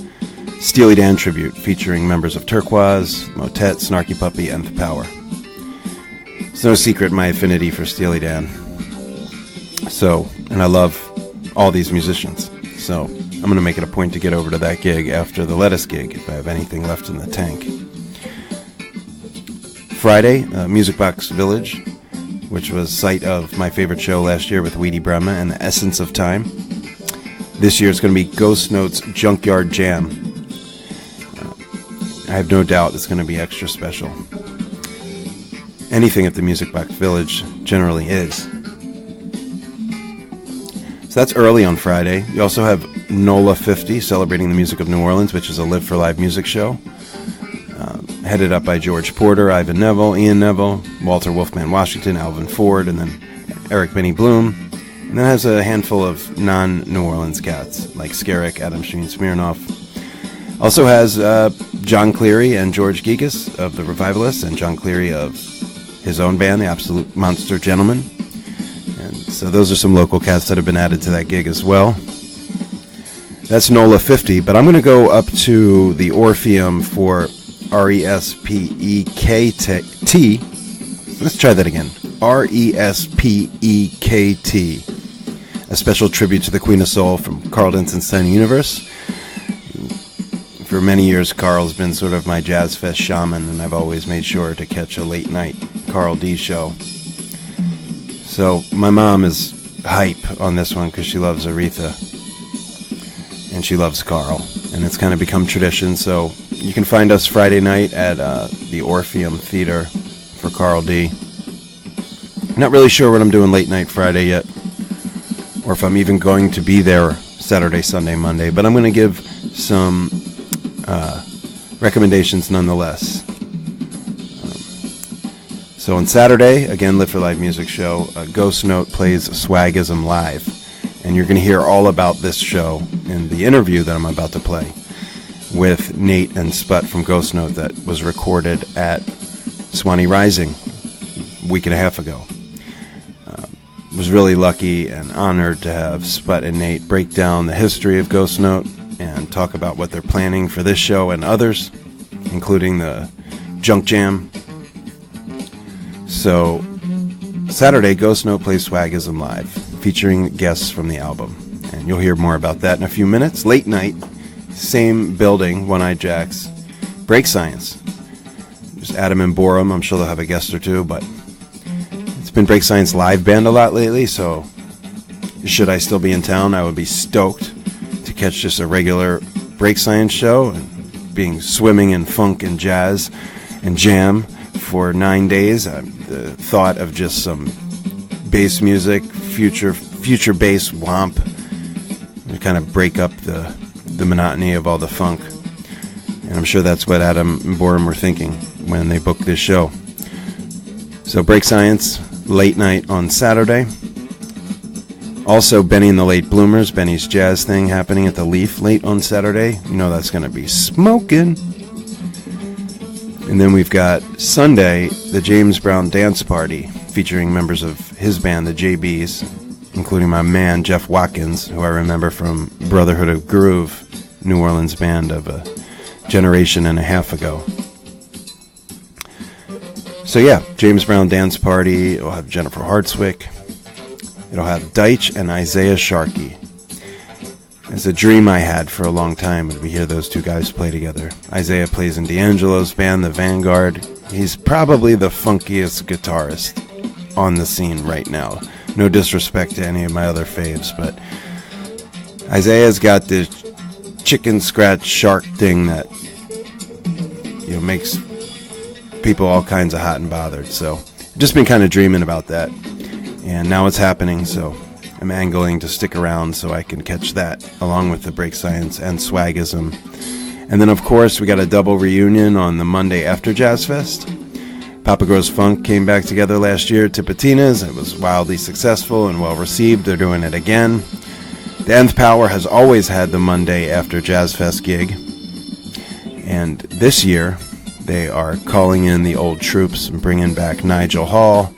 Steely Dan tribute featuring members of Turquoise, Motet, Snarky Puppy, and The Power. It's no secret my affinity for Steely Dan. So, and I love all these musicians. So, I'm going to make it a point to get over to that gig after the lettuce gig, if I have anything left in the tank. Friday, Music Box Village, which was site of my favorite show last year with Weedy Brema and The Essence of Time. This year it's going to be Ghost Note's Junkyard Jam. I have no doubt it's going to be extra special. Anything at the Music Box Village generally is. So that's early on Friday. You also have NOLA 50, celebrating the music of New Orleans, which is a Live for Live music show. Headed up by George Porter, Ivan Neville, Ian Neville, Walter Wolfman Washington, Alvin Ford, and then Eric Benny Bloom. And then has a handful of non-New Orleans cats, like Skerrick, Adam Sheen Smirnoff. Also has John Cleary and George Gigas of the Revivalists, and John Cleary of his own band, the Absolute Monster Gentlemen. And so those are some local cats that have been added to that gig as well. That's NOLA 50, but I'm going to go up to the Orpheum for RESPEKT. Let's try that again. RESPEKT. A special tribute to the Queen of Soul from Carl Denson's Tiny Universe. For many years, Carl's been sort of my JAZZFEST shaman, and I've always made sure to catch a late night Carl D show. So my mom is hype on this one because she loves Aretha and she loves Carl, and it's kind of become tradition. So you can find us Friday night at the Orpheum Theater for Carl D. Not really sure what I'm doing late night Friday yet, or if I'm even going to be there Saturday, Sunday, Monday, but I'm going to give some recommendations nonetheless. So on Saturday, again, Live for Live music show, Ghost Note plays Swagism live, and you're going to hear all about this show in the interview that I'm about to play with Nate and SPUT from Ghost Note that was recorded at Swanee Rising a week and a half ago. Was really lucky and honored to have SPUT and Nate break down the history of Ghost Note and talk about what they're planning for this show and others, including the Junk Jam. So, Saturday, Ghost Note plays Swagism live, featuring guests from the album. And you'll hear more about that in a few minutes. Late night, same building, One Eye Jacks, Break Science. Just Adam and Borum. I'm sure they'll have a guest or two, but it's been Break Science live band a lot lately, so should I still be in town, I would be stoked to catch just a regular Break Science show, and being swimming in funk and jazz and jam for 9 days. The thought of just some bass music, future bass womp, to kind of break up the monotony of all the funk. And I'm sure that's what Adam and Borum were thinking when they booked this show. So Break Science, late night on Saturday. Also, Benny and the Late Bloomers, Benny's jazz thing happening at the Leaf late on Saturday. You know that's going to be smoking. And then we've got Sunday, the James Brown Dance Party, featuring members of his band, the JBs, including my man, Jeff Watkins, who I remember from Brotherhood of Groove, New Orleans band of a generation and a half ago. So yeah, James Brown Dance Party. It'll have Jennifer Hartswick. It'll have Deitch and Isaiah Sharkey. It's a dream I had for a long time when we hear those two guys play together. Isaiah plays in D'Angelo's band, The Vanguard. He's probably the funkiest guitarist on the scene right now. No disrespect to any of my other faves, but Isaiah's got this chicken scratch shark thing that, you know, makes people all kinds of hot and bothered. So just been kind of dreaming about that. And now it's happening, so I'm angling to stick around so I can catch that, along with the Break Science and Swagism. And then, of course, we got a double reunion on the Monday after JAZZFEST. Papa Grows Funk came back together last year to Patina's. It was wildly successful and well-received. They're doing it again. The Nth Power has always had the Monday after JAZZFEST gig. And this year, they are calling in the old troops and bringing back Nigel Hall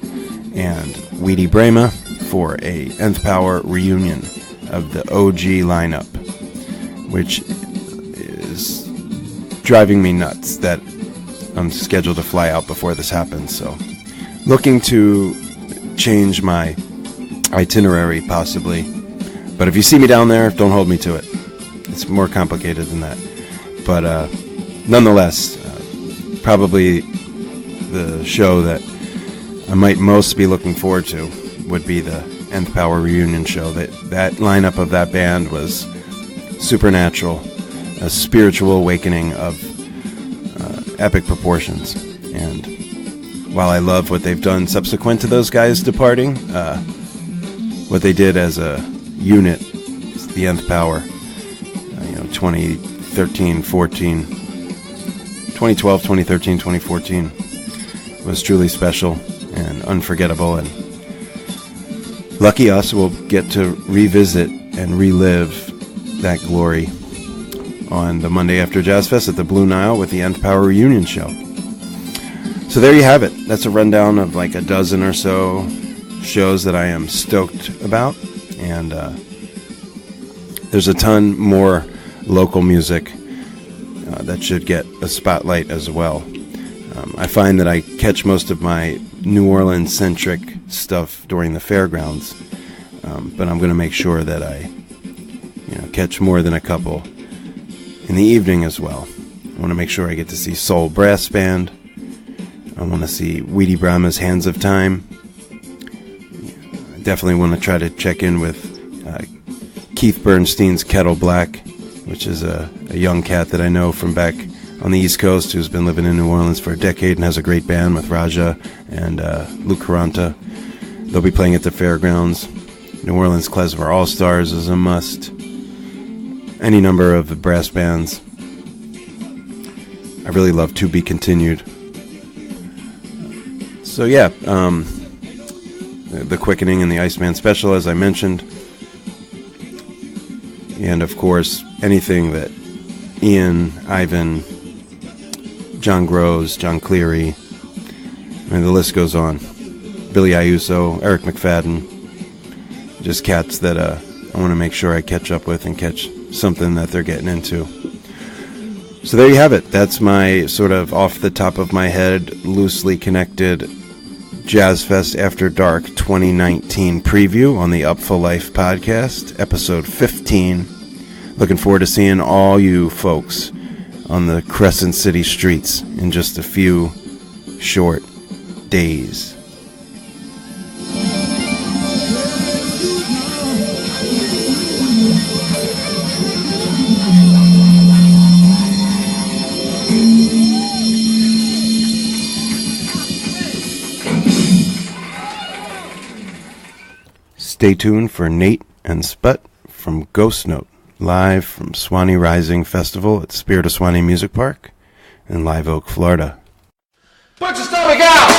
and Weedy Brema for a Nth Power reunion of the OG lineup, which is driving me nuts that I'm scheduled to fly out before this happens. So looking to change my itinerary possibly, but if you see me down there, don't hold me to it. It's more complicated than that, but nonetheless, probably the show that I might most be looking forward to would be the Nth Power reunion show. That lineup of that band was supernatural, a spiritual awakening of epic proportions. And while I love what they've done subsequent to those guys departing, what they did as a unit, the Nth Power, 2013, 14, 2012, 2013, 2014 was truly special and unforgettable, and lucky us, we'll get to revisit and relive that glory on the Monday after JAZZFEST at the Blue Nile with the Nth Power reunion show. So there you have it. That's a rundown of like a dozen or so shows that I am stoked about, and there's a ton more local music that should get a spotlight as well. I find that I catch most of my New Orleans-centric stuff during the fairgrounds, but I'm going to make sure that I catch more than a couple in the evening as well. I want to make sure I get to see Soul Brass Band. I want to see Weedy Brahma's Hands of Time. I definitely want to try to check in with Keith Bernstein's Kettle Black, which is a young cat that I know from back on the East Coast who's been living in New Orleans for a decade and has a great band with Raja and Luke Caranta. They'll be playing at the fairgrounds. New Orleans Klezmer All-Stars is a must. Any number of the brass bands. I really love To Be Continued. So yeah, the Quickening and the Iceman Special, as I mentioned. And of course, anything that Ian, Ivan, John Groves, John Cleary, and the list goes on. Billy Ayuso, Eric McFadden, just cats that I want to make sure I catch up with and catch something that they're getting into. So there you have it. That's my sort of off the top of my head, loosely connected JAZZFEST After Dark 2019 preview on the Upful LIFE Podcast, episode 15. Looking forward to seeing all you folks on the Crescent City streets in just a few Short Days. Stay tuned for Nate and SPUT from Ghost Note, live from Swanee Rising Festival at Spirit of Swanee Music Park in Live Oak, Florida.
Put your stomach out!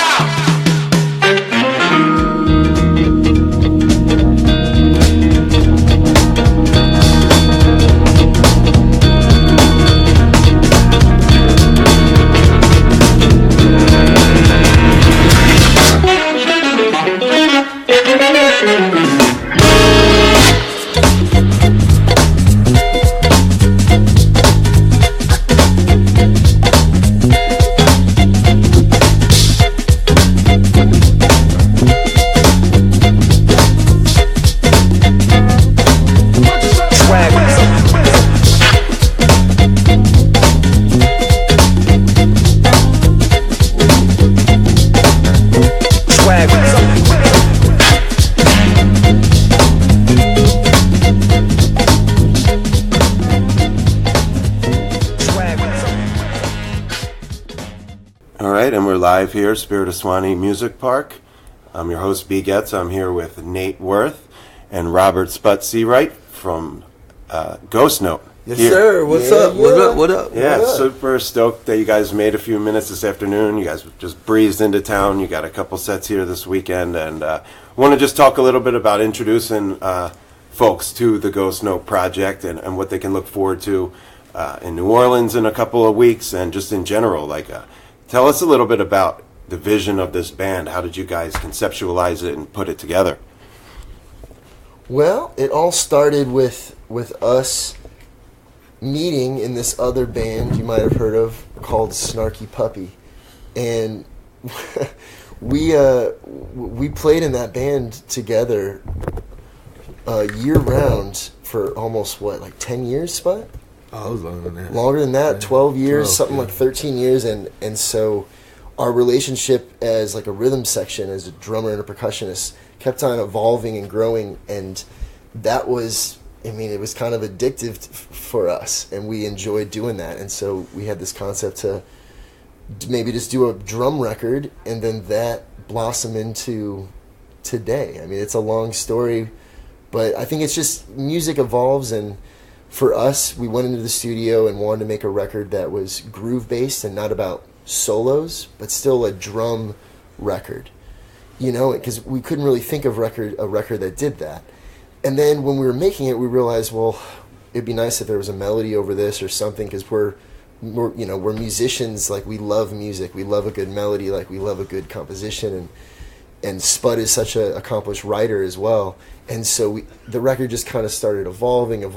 Live here, Spirit of Swanee Music Park. I'm your host, B. Getz. I'm here with Nate Worth and Robert SPUT Seawright from Ghost Note.
Yes, sir. What's up? What up?
Yeah, super stoked that you guys made a few minutes this afternoon. You guys just breezed into town. You got a couple sets here this weekend, and want to just talk a little bit about introducing folks to the Ghost Note project and what they can look forward to in New Orleans in a couple of weeks, and just in general, tell us a little bit about the vision of this band. How did you guys conceptualize it and put it together?
Well, it all started with us meeting in this other band you might have heard of called Snarky Puppy. And we played in that band together year-round for almost, 10 years, Spud?
Oh, it was longer than that.
Longer than that, 12 years, like 13 years. And so our relationship as a rhythm section, as a drummer and a percussionist, kept on evolving and growing. And that was, it was kind of addictive for us. And we enjoyed doing that. And so we had this concept to maybe just do a drum record, and then that blossom into today. It's a long story, but I think it's just music evolves. And for us, we went into the studio and wanted to make a record that was groove-based and not about solos, but still a drum record, because we couldn't really think of a record that did that. And then when we were making it, we realized, well, it'd be nice if there was a melody over this or something, because we're musicians. We love music. We love a good melody. We love a good composition. And SPUT is such an accomplished writer as well. And so the record just kind of started evolving. And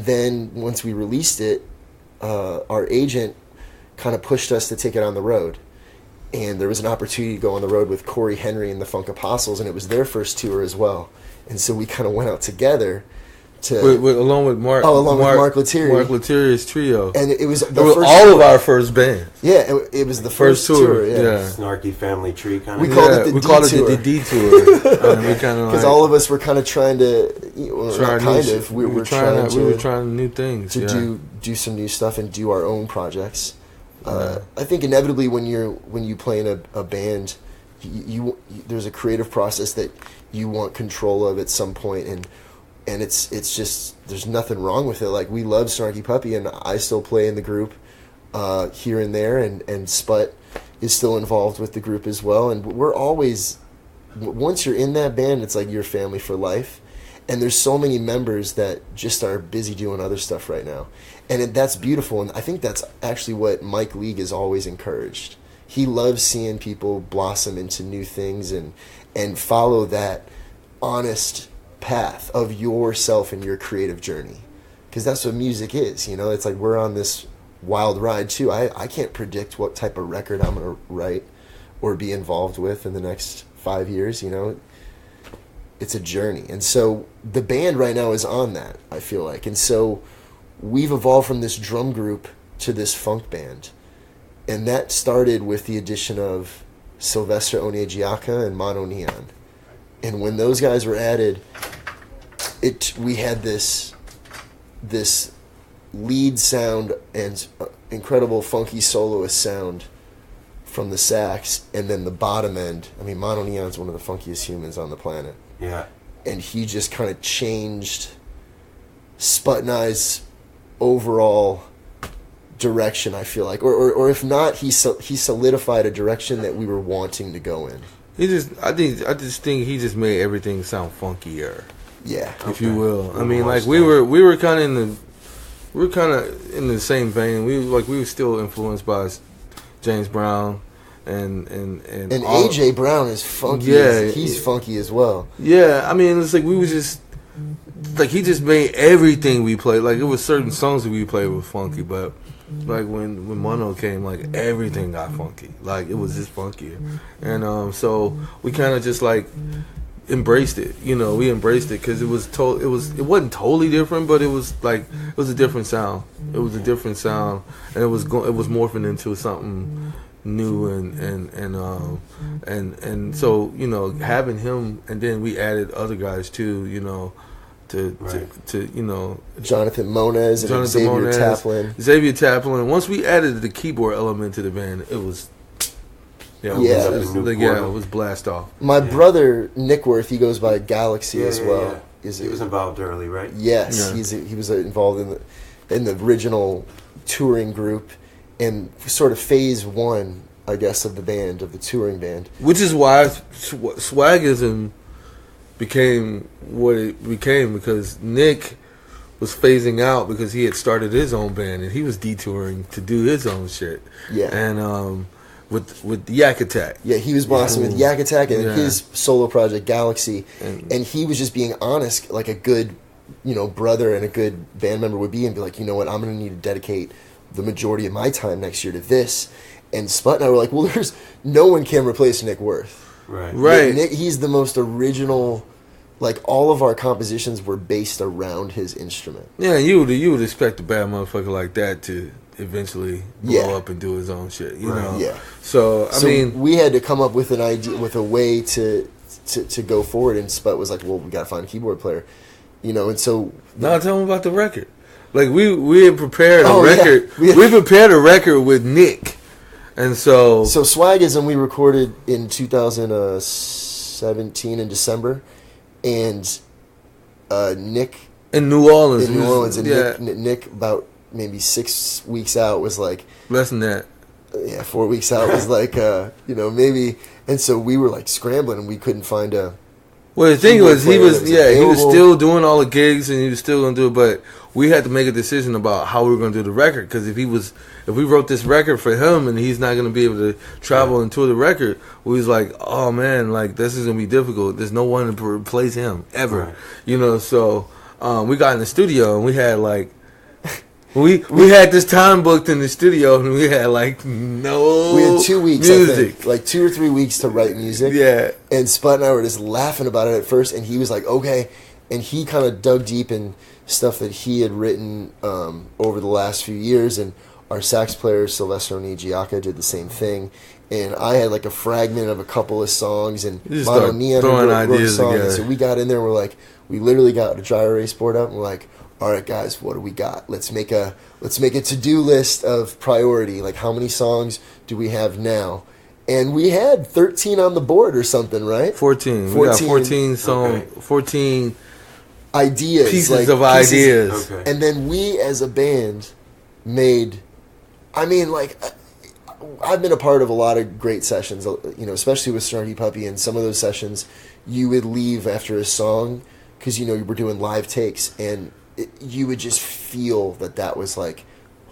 then once we released it, our agent kind of pushed us to take it on the road. And there was an opportunity to go on the road with Corey Henry and the Funk Apostles, and it was their first tour as well. And so we kind of went out together
along with Mark
Lettieri.
Mark Lettieri's trio.
And it was
all of our first band.
Yeah, it was the first tour. Yeah.
Snarky family tree kind of.
We called it the
D tour.
Because all of us were kind of trying to, we were
trying new things
to do some new stuff and do our own projects. I think inevitably when you play in a band, you there's a creative process that you want control of at some point, and it's just, there's nothing wrong with it. We love Snarky Puppy, and I still play in the group here and there, and SPUT is still involved with the group as well. And we're always, once you're in that band, it's like your family for life. And there's so many members that just are busy doing other stuff right now. And that's beautiful. And I think that's actually what Mike League has always encouraged. He loves seeing people blossom into new things and follow that honest path of yourself and your creative journey. Because that's what music is, It's like we're on this wild ride too. I can't predict what type of record I'm going to write or be involved with in the next 5 years, It's a journey. And so the band right now is on that, I feel like. And so we've evolved from this drum group to this funk band. And that started with the addition of Sylvester Onyejiaka and Mono Neon. And when those guys were added, we had this lead sound and incredible funky soloist sound from the sax, and then the bottom end. I mean, Mono Neon's one of the funkiest humans on the planet.
Yeah.
And he just kind of changed SPUT and I's overall direction, I feel like, or if not, he solidified a direction that we were wanting to go in.
I just think he just made everything sound funkier.
Yeah,
if you will. I mean, like we were kind of in the same vein. We were still influenced by James Brown and
AJ Brown is funky. Yeah, he's funky as well.
Yeah, I mean, it's like we were just like he just made everything we played. Like it was certain songs that we played were funky, but like when Mono came, like everything got funky. Like it was just funkier, and so we kind of just like embraced it. You know, we embraced it because it wasn't totally different, but it was a different sound. It was a different sound, and it was morphing into something new and so, you know, having him, and then we added other guys too, you know, to you know,
Jonathan Moniz and Xavier
Taplin. Once we added the keyboard element to the band, it was it was blast off.
My brother Nick Worth, he goes by Galaxy as well.
Yeah. He was involved early, right?
Yes, he was involved in the original touring group and sort of phase one, I guess, of the touring band.
Which is why Swagism became what it became, because Nick was phasing out because he had started his own band and he was detouring to do his own shit. Yeah. And with Yak Attack.
Yeah, he was bossing with Yak Attack and his solo project Galaxy, and he was just being honest, like a good, you know, brother and a good band member would be, and be like, you know what, I'm going to need to dedicate the majority of my time next year to this. And SPUT and I were like, well, there's no one can replace Nick Worth.
Right.
Nick, he's the most original. Like, all of our compositions were based around his instrument.
Yeah, you would expect a bad motherfucker like that to eventually blow up and do his own shit, you know?
Yeah.
So I mean,
we had to come up with an idea, with a way to go forward, and SPUT was like, well, we got to find a keyboard player, you know, and so...
Now tell him about the record. Like, we had prepared a record. Yeah. We prepared a record with Nick. And so
Swagism we recorded in 2017 in December, and Nick
in New Orleans,
and Nick about maybe 6 weeks out was like,
less than that.
Yeah, 4 weeks out was like, you know, maybe. And so we were like scrambling, and we couldn't find a.
Well, the thing was, he was still doing all the gigs, and he was still gonna do it, but we had to make a decision about how we were gonna do the record, because if we wrote this record for him and he's not gonna be able to travel and tour the record, we was like, oh man, like this is gonna be difficult. There's no one to replace him ever, you know. So we got in the studio and we had like. We had this time booked in the studio, and we had like we
had 2 weeks,
music.
I think, like 2 or 3 weeks to write music.
Yeah.
And SPUT and I were just laughing about it at first, and he was like, okay. And he kind of dug deep in stuff that he had written over the last few years, and our sax player, Sylvester Onyejiaka, did the same thing. And I had like a fragment of a couple of songs, and Mono Neon wrote a song. And so we got in there, and we literally got a dry erase board up, and we're like, all right, guys, what do we got? Let's make a to-do list of priority. Like, how many songs do we have now? And we had 13 on the board or something, right?
14. We got 14 songs, 14
ideas,
pieces of ideas.
Okay. And then we, as a band, made. I mean, like, I've been a part of a lot of great sessions, you know, especially with Snarky Puppy. And some of those sessions, you would leave after a song because, you know, you were doing live takes, and you would just feel that was like,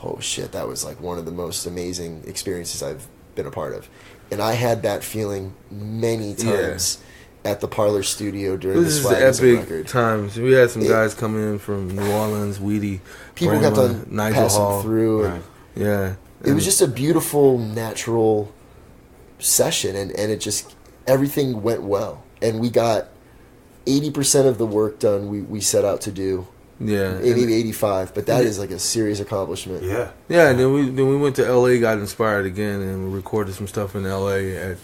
oh shit, that was like one of the most amazing experiences I've been a part of. And I had that feeling many times at the Parlor Studio during the Swagism record.
Epic times. We had some guys come in from New Orleans, Weedy,
people kept on
Nigel
passing
Hall.
through.
Right. Yeah.
It was just a beautiful, natural session, and it just, everything went well. And we got 80% of the work done we set out to do.
Yeah,
maybe 85, but that is like a serious accomplishment.
Yeah.
Yeah, and then we went to LA, got inspired again, and we recorded some stuff in LA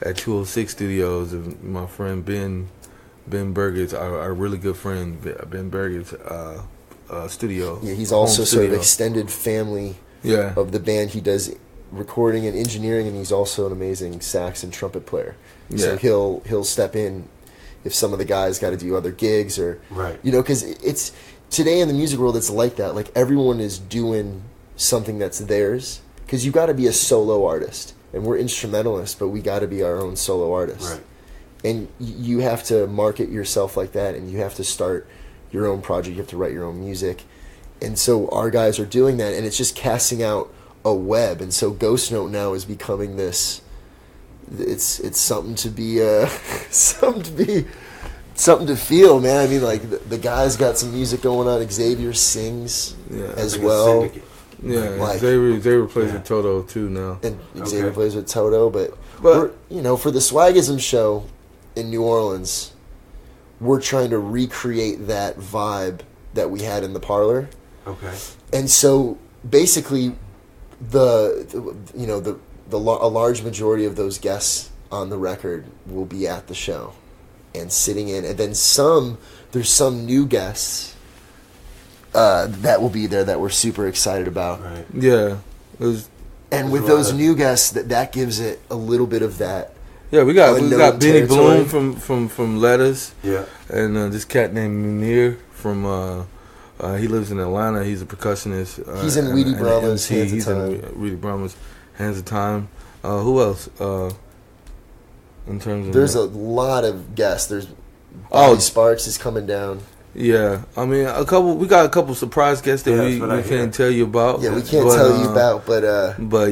at 206 Studios. And my friend Ben Burgett's, our really good friend Ben Burgett's studio.
Yeah, he's also sort of
studio.
extended family of the band. He does recording and engineering, and he's also an amazing sax and trumpet player. So he'll step in if some of the guys got to do other gigs or because it's today in the music world it's like that. Like everyone is doing something that's theirs because you got to be a solo artist, and we're instrumentalists, but we got to be our own solo artists.
Right.
And you have to market yourself like that, and you have to start your own project. You have to write your own music, and so our guys are doing that, and it's just casting out a web. And so Ghost Note now is becoming this. It's something to be something to feel, man. I mean, like the guys got some music going on. Xavier sings as well.
Yeah,
like,
Xavier plays with Toto too now,
and Xavier plays with Toto. But we're, for the Swagism show in New Orleans, we're trying to recreate that vibe that we had in the parlor.
Okay.
And so basically, a large majority of those guests on the record will be at the show and sitting in, and then there's some new guests that will be there that we're super excited about.
Right.
Yeah.
And with those new guests, that gives it a little bit of that.
Yeah, we got Benny
territory.
Bloom from Letters.
Yeah.
And this cat named Munir from he lives in Atlanta. He's a percussionist.
He's in Weedy Brahma's Hands of
He's
Time.
in Weedy Brahma's Hands of Time. Who else? In terms of
there's a lot of guests. There's Bobby Sparks is coming down.
Yeah, I mean we got a couple surprise guests that we can't tell you about.
Yeah, we can't tell you about, but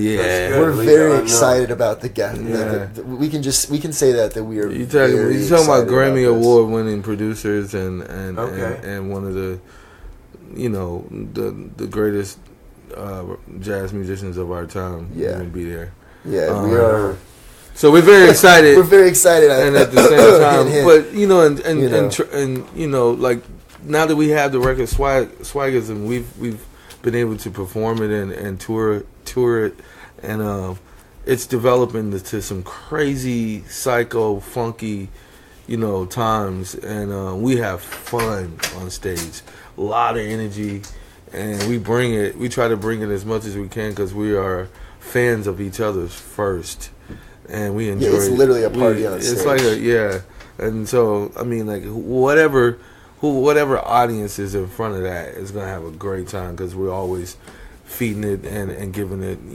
yeah,
we're very excited about the guest. We can say that we are.
You're talking about Grammy Award winning producers and one of the the greatest jazz musicians of our time.
Yeah,
going to be there.
Yeah, we are.
So we're very excited.
We're very excited,
and at the same time, but like now that we have the record Swagism, we've been able to perform it and tour it, and it's developing to some crazy psycho funky, times, and we have fun on stage, a lot of energy, and we try to bring it as much as we can because we are fans of each other's first. And we enjoy. Yeah,
it's literally a party on stage.
It's like and so I mean, like whatever audience is in front of that is gonna have a great time because we're always feeding it and giving it,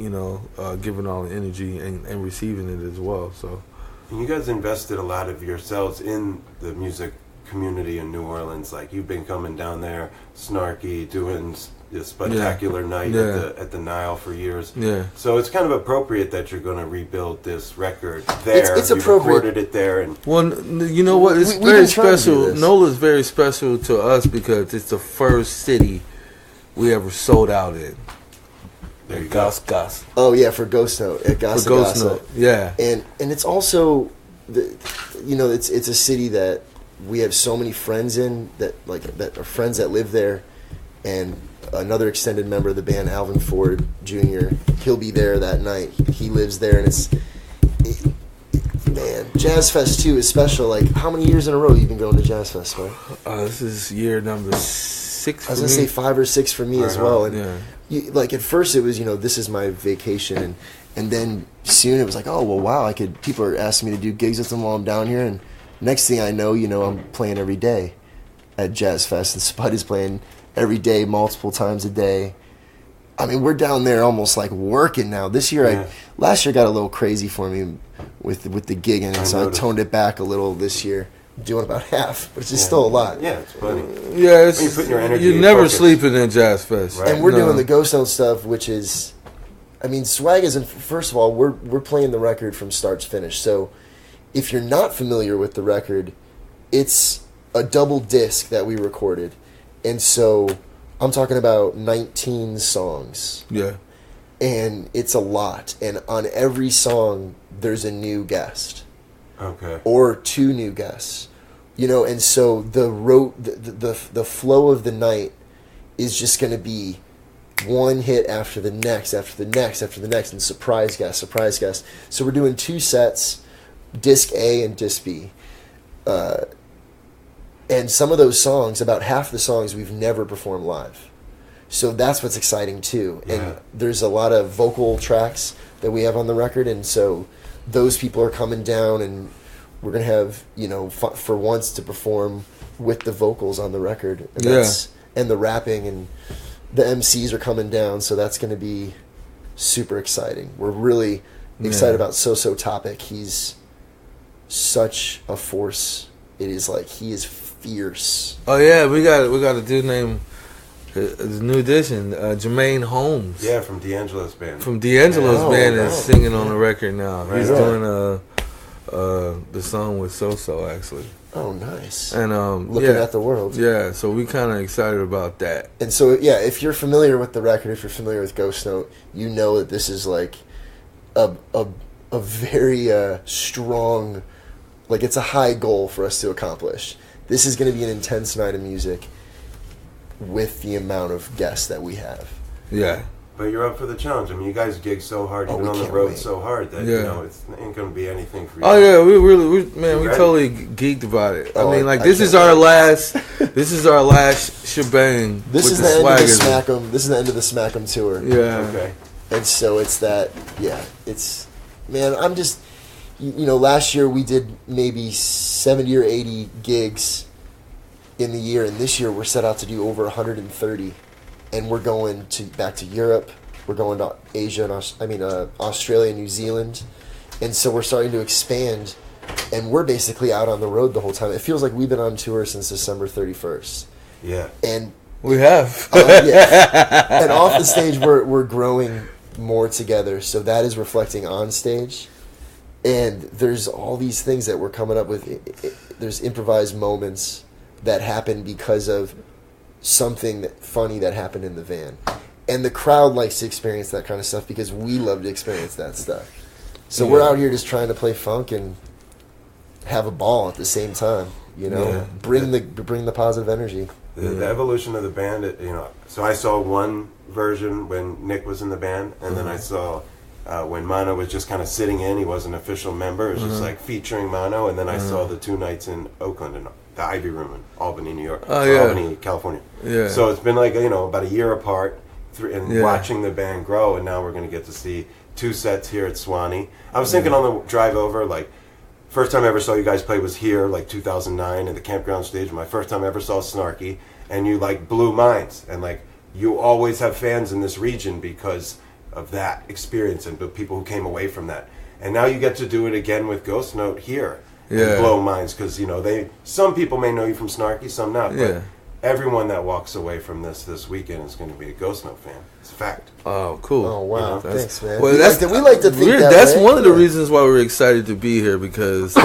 giving all the energy and receiving it as well. So,
and you guys invested a lot of yourselves in the music community in New Orleans. Like you've been coming down there, Snarky, doing this spectacular night at the Nile for years.
Yeah.
So it's kind of appropriate that you're going to rebuild this record there.
It's
appropriate. Recorded it there, and
you know what? It's very special. NOLA is very special to us because it's the first city we ever sold out in.
There you go.
Gas.
Oh yeah, for Ghost Note at Gasa.
For Ghost Note, yeah.
And it's also, it's a city that we have so many friends in that are friends that live there, and another extended member of the band, Alvin Ford Jr., he'll be there that night. He lives there, and man, JAZZFEST too is special. Like, how many years in a row have you been going to JAZZFEST, man?
This is year number 6 for me.
I was going to say 5 or 6 for me as well. And at first it was, this is my vacation, and then soon it was like, oh, well, wow, people are asking me to do gigs with them while I'm down here, and next thing I know, I'm playing every day at JAZZFEST, and SPUT is playing every day, multiple times a day. I mean, we're down there almost like working now. This year, last year got a little crazy for me with the gigging, and so I toned it back a little this year. I'm doing about half, which is still a lot.
Yeah, it's plenty.
Yeah,
you're putting your energy.
You're never sleeping in JAZZFEST,
right? And we're doing the Ghost Note stuff, which is, I mean, Swagism. First of all, we're playing the record from start to finish. So, if you're not familiar with the record, it's a double disc that we recorded. And so I'm talking about 19 songs.
Yeah.
And it's a lot. And on every song, there's a new guest.
Okay.
Or 2 new guests. You know, and so the flow of the night is just going to be one hit after the next, after the next, after the next, and surprise guest. So we're doing 2 sets, disc A and disc B. And some of those songs, about half the songs, we've never performed live. So that's what's exciting too.
Yeah.
And there's a lot of vocal tracks that we have on the record, and so those people are coming down, and we're going to have, you know, for once to perform with the vocals on the record. And and the rapping, and the MCs are coming down, so that's going to be super exciting. We're really excited about So Topic. He's such a force. It is like, he is fierce.
Oh yeah, we got a dude named the new addition, Jermaine Holmes.
Yeah, from D'Angelo's band.
From D'Angelo's band is singing on the record now. Right. He's doing the song with So actually.
Oh, nice.
And
Looking at the World.
Yeah, so we kind of excited about that.
And so if you're familiar with the record, if you're familiar with Ghost Note, you know that this is like a very strong, like, it's a high goal for us to accomplish. This is going to be an intense night of music with the amount of guests that we have.
Yeah.
But you're up for the challenge. I mean, you guys gig so hard, you've been on the road so hard that, you know, it ain't going to be anything for you.
Oh yeah, we totally geeked about it. I mean, like, this is our last shebang.
This is the end of the Smack 'em. This is the end of the Smack 'em tour.
Yeah.
Okay.
And so it's that. Yeah. It's, man. I'm just, you know, last year we did maybe 70 or 80 gigs in the year, and this year we're set out to do over 130. And we're going back to Europe. We're going to Asia and Australia, New Zealand, and so we're starting to expand. And we're basically out on the road the whole time. It feels like we've been on tour since December 31st.
Yeah,
and
we have.
And off the stage, we're growing more together. So that is reflecting on stage. And there's all these things that we're coming up with. There's improvised moments that happen because of something funny that happened in the van, and the crowd likes to experience that kind of stuff because we love to experience that stuff. So we're out here just trying to play funk and have a ball at the same time, you know. Bring the positive energy.
The evolution of the band, you know. So I saw one version when Nick was in the band, and then I saw when Mono was just kind of sitting in. He wasn't an official member. It was just like featuring Mono, and then I saw the 2 nights in Oakland and the Ivy Room in Albany, New York. Albany, California. Yeah. So it's been like, you know, about a year apart, and watching the band grow, and now we're going to get to see 2 sets here at Swanee. I was thinking on the drive over, like, first time I ever saw you guys play was here, like 2009, at the campground stage. My first time I ever saw Snarky, and you, like, blew minds. And, like, you always have fans in this region because of that experience and the people who came away from that. And now you get to do it again with Ghost Note here. And blow minds, because, you know, some people may know you from Snarky, some not, but everyone that walks away from this weekend is going to be a Ghost Note fan. It's a fact.
Oh, cool.
Oh, wow. You know, thanks, man.
Well,
we like to think
that's one of the reasons why we're excited to be here, because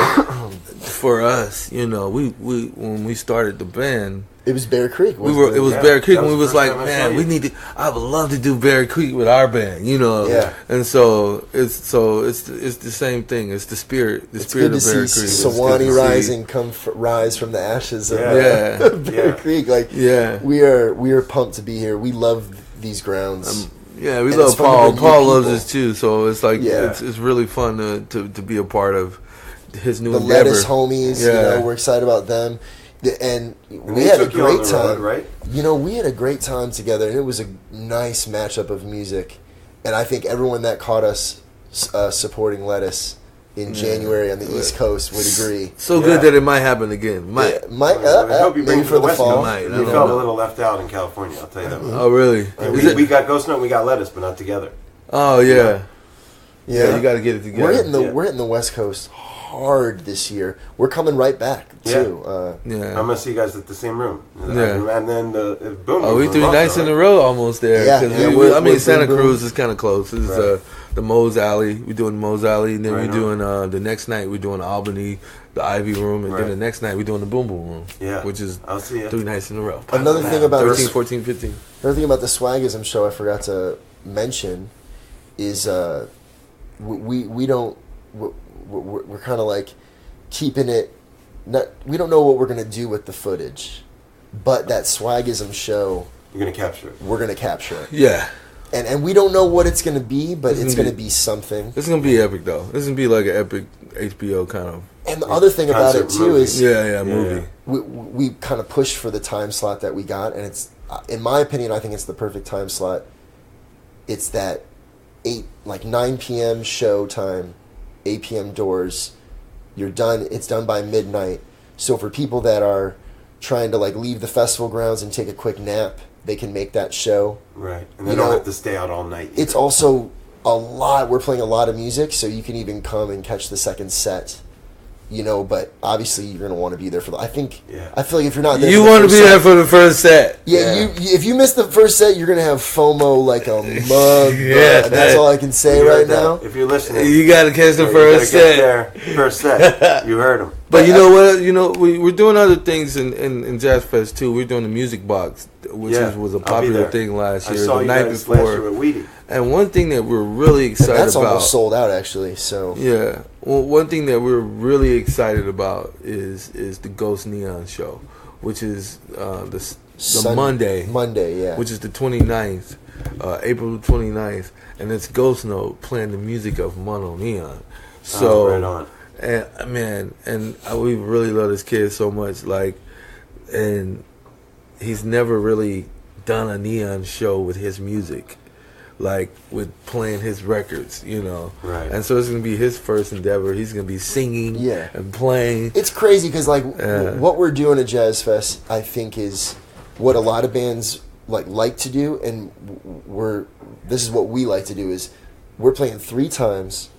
for us, you know, we when we started the band,
it was Bear Creek.
It was Bear Creek, and we was like, man, I would love to do Bear Creek with our band, you know. Yeah. And so it's the same thing. It's the spirit. The spirit of Bear Creek.
Swanee rising, rise from the ashes of Bear Creek. Like, we are pumped to be here. We love these grounds.
We love Paul. Paul loves us too. So it's like it's really fun to be a part of his new endeavor.
Lettuce homies. You know, we're excited about them. And we had a great time,
right?
You know, we had a great time together, and it was a nice matchup of music. And I think everyone that caught us supporting Lettuce in January on the East Coast would agree.
So good that it might happen again. I
hope you bring
for the fall.
We felt a little left out in California, I'll tell you that.
Oh, really?
We got Ghost Note, we got Lettuce, but not together.
Oh, yeah. Yeah, you got to get it together.
We're hitting the West Coast hard this year. We're coming right back too.
I'm gonna see you guys at the same room. And then the boom.
Oh, we 3 nights in a row almost there. Santa Cruz is kind of close. This is the Moe's Alley. We're doing Moe's Alley, and then we're doing the next night we're doing Albany, the Ivy Room, and then the next night we're doing the Boom Boom Room. Yeah, which is 3 nights in a row.
Another thing about
13, 14, 15.
Another thing about the Swagism show I forgot to mention is we don't. We're kind of like keeping it we don't know what we're gonna do with the footage, but that Swagism show,
you're gonna capture it.
We're gonna capture it.
Yeah.
And we don't know what it's gonna be, but it's gonna be something.
It's gonna be epic though. It's gonna be like an epic HBO kind of.
And the other thing about it too is
movie.
We kind of pushed for the time slot that we got, and it's, in my opinion, I think it's the perfect time slot. It's that 9 p.m. show time, 8 p.m. doors. You're done. It's done by midnight. So for people that are trying to leave the festival grounds and take a quick nap, they can make that show.
Right, and they don't have to stay out all night.
It's also a lot. We're playing a lot of music, so you can even come and catch the second set. But obviously you're gonna want to be there for I feel like if you're not there,
you want to be there for the first set.
Yeah. If you miss the first set, you're gonna have FOMO like a mug. That's all I can say right now.
If you're listening,
you gotta catch the first set.
First set, you heard them.
But you know what? We're doing other things in JAZZFEST too. We're doing the music box, which was a popular thing last year. The night before. And one thing that we're really excited about...
That's almost sold out, actually. So
yeah. Well, one thing that we're really excited about is the Ghost Neon show, which is the Monday.
Monday, yeah.
Which is the 29th, April 29th. And it's Ghost Note playing the music of Mono Neon. So,
right on.
And, man, we really love this kid so much. And he's never really done a Neon show with his music. With playing his records,
Right.
And so it's going to be his first endeavor. He's going to be singing and playing.
It's crazy because, what we're doing at JAZZFEST, I think, is what a lot of bands like to do, and this is what we like to do, is we're playing 3 times,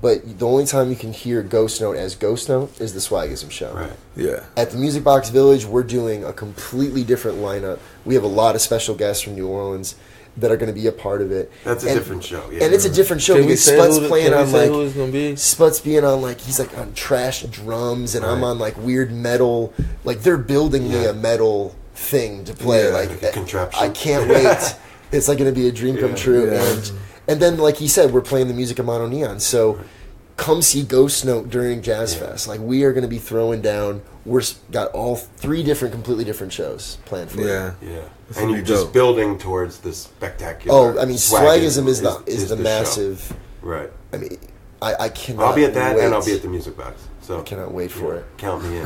but the only time you can hear Ghost Note as Ghost Note is the Swagism show.
Right.
Yeah.
At the Music Box Village, we're doing a completely different lineup. We have a lot of special guests from New Orleans that are going to be a part of it.
That's a different show, yeah.
And it's a different show because Sput's playing on Sput's being on he's on trash drums, and I'm on weird metal. They're building me a metal thing to play.
Like a contraption.
I can't wait. It's going to be a dream come true.
Yeah.
And then, like he said, we're playing the music of Mono Neon. So come see Ghost Note during JAZZFEST. We are going to be throwing down. We've got all 3 completely different shows planned for you.
Yeah. And you're just building towards this spectacular.
Swagism is the massive.
Show. Right.
I cannot.
I'll be at that,
wait.
and I'll be at the Music Box. So
I cannot wait for it.
Count me in.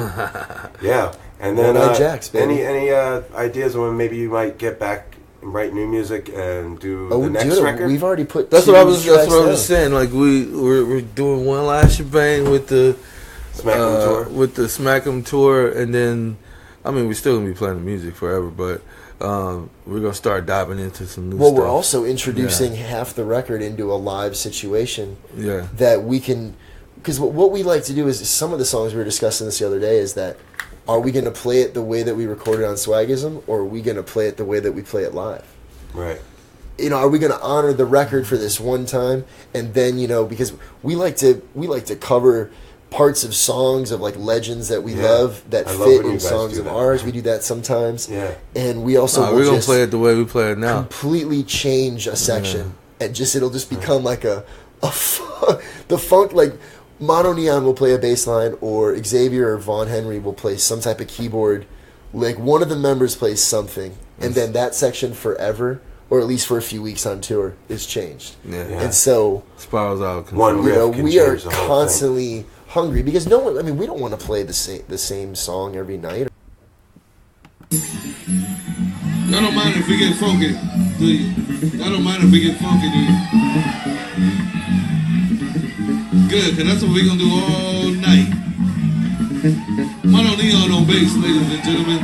Yeah, and then
Jax, baby.
any ideas on when maybe you might get back and write new music and do the next record?
We've already put.
That's what I was saying. We're doing one last shebang with the
Smack 'em tour.
With the Smack 'em tour, and then we're still gonna be playing the music forever, but we're gonna start diving into some new stuff.
We're also introducing half the record into a live situation.
Yeah.
That we can, because what we like to do is some of the songs we were discussing this the other day is that, are we going to play it the way that we recorded on Swagism, or are we going to play it the way that we play it live?
Right.
Are we going to honor the record for this one time, and then because we like to cover parts of songs of legends that we love that fit in songs of ours. We do that sometimes.
Yeah.
And we also
we're gonna play it the way we play it now.
Completely change a section, and it'll just become the funk. Mono Neon will play a bass line, or Xavier or Vaughn Henry will play some type of keyboard. One of the members plays something, and then that section forever, or at least for a few weeks on tour, is changed.
Yeah.
And so
spirals out of control.
One riff can
we are
change the whole
constantly hungry because no one. We don't want to play the same song every night.
Y'all don't mind if we get funky, do you? Y'all don't mind if we get funky, do you? Good, because that's what we're going to do all night. Mono Neon on bass, ladies and gentlemen.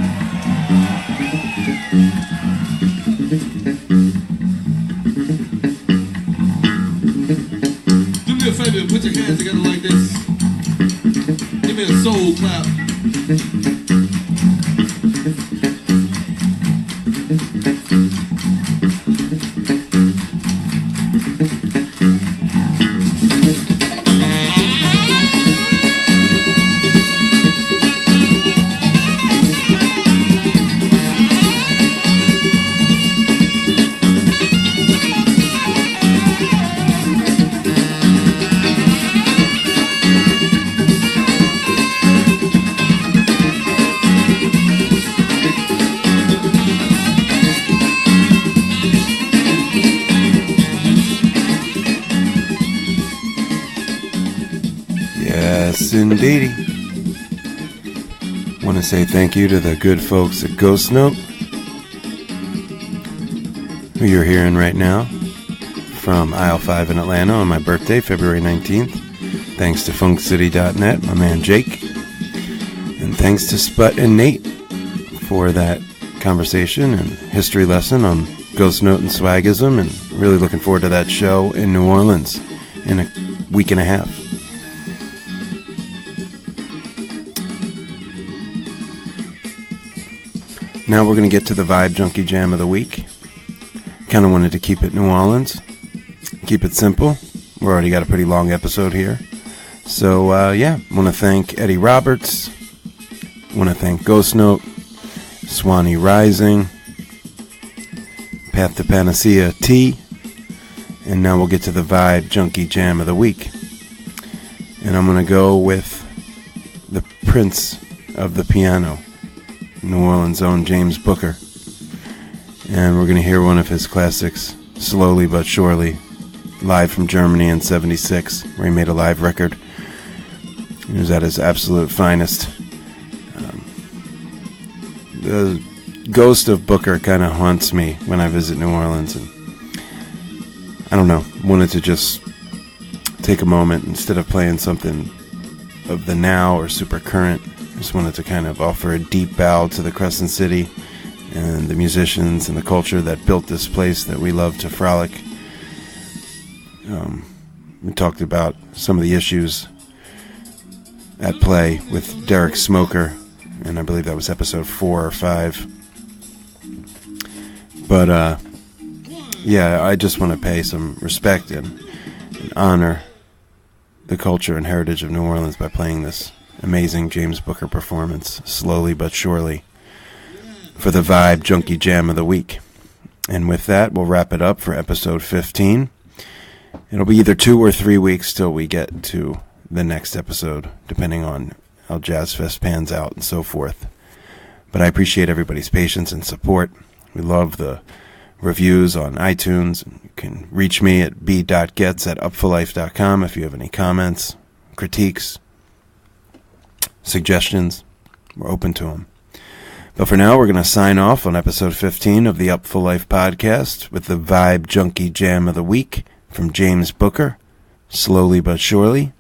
Do me a favor and put your hands together like this. Give me a soul clap.
Yes, indeedy. Want to say thank you to the good folks at Ghost Note, who you're hearing right now from Aisle 5 in Atlanta on my birthday, February 19th. Thanks to funkcity.net, my man Jake. And thanks to SPUT and Nate for that conversation and history lesson on Ghost Note and Swagism, and really looking forward to that show in New Orleans in a week and a half. Now we're going to get to the Vibe Junkie Jam of the Week. Kind of wanted to keep it New Orleans, keep it simple. We already got a pretty long episode here. So, I want to thank Eddie Roberts. I want to thank Ghost Note, Swanee Rising, Path to Panacea T, and now we'll get to the Vibe Junkie Jam of the Week. And I'm going to go with the Prince of the Piano, New Orleans' own James Booker. And we're going to hear one of his classics, Slowly But Surely, live from Germany in '76, where he made a live record. He was at his absolute finest. The ghost of Booker kind of haunts me when I visit New Orleans, and I don't know, wanted to just take a moment instead of playing something of the now or super current. Just wanted to kind of offer a deep bow to the Crescent City and the musicians and the culture that built this place that we love to frolic. We talked about some of the issues at play with Derek Smoker, and I believe that was episode 4 or 5. But, I just want to pay some respect and honor the culture and heritage of New Orleans by playing this amazing James Booker performance, Slowly But Surely, for the Vibe Junkie Jam of the Week. And with that, we'll wrap it up for episode 15. It'll be either 2 or 3 weeks till we get to the next episode, depending on how JAZZFEST pans out and so forth. But I appreciate everybody's patience and support. We love the reviews on iTunes. You can reach me at b.gets@upfullife.com if you have any comments, critiques, suggestions. We're open to them. But for now, we're going to sign off on episode 15 of the Upful LIFE Podcast with the Vibe Junkie Jam of the Week from James Booker, Slowly But Surely.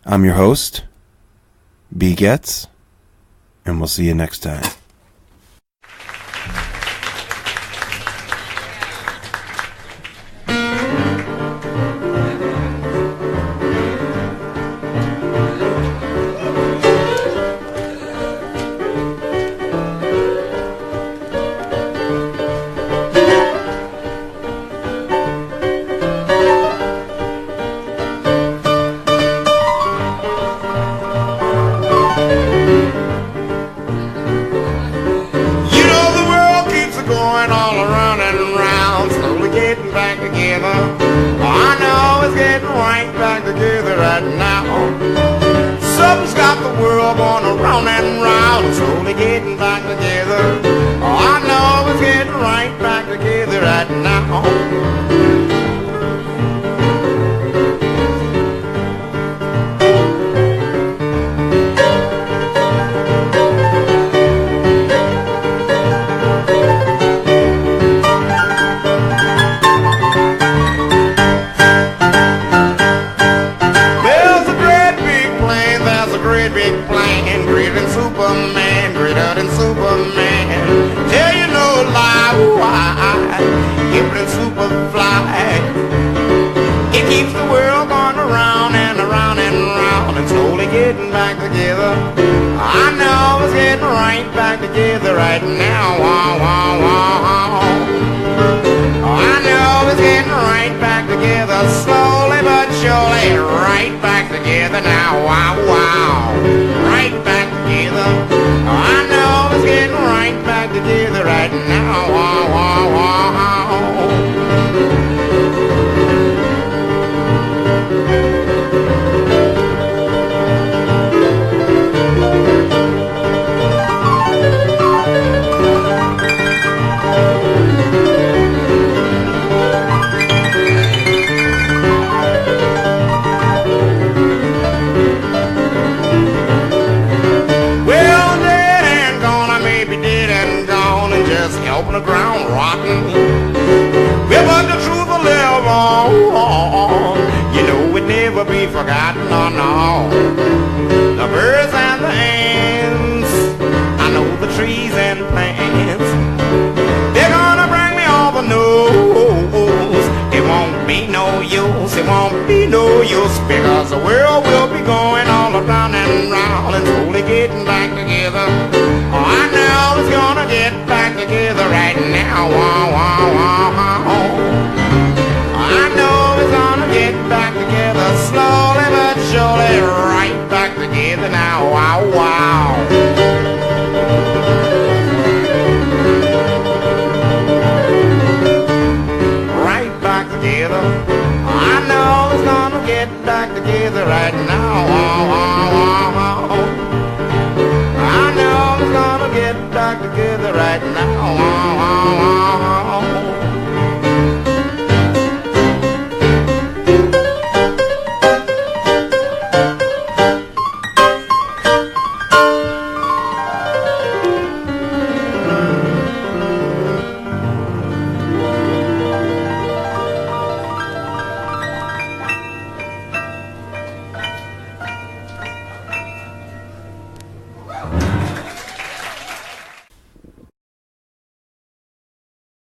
I'm your host, B. Getz, and we'll see you next time.
use, it won't be no use, because the world will be going all around and round and slowly getting back together. Oh, I know it's gonna get back together right now. Wow, wow, wow, wow. I know it's gonna get back together slowly but surely, right back together now. Wow, wow. Right back together. I know it's gonna get back together right now. Wow, wow.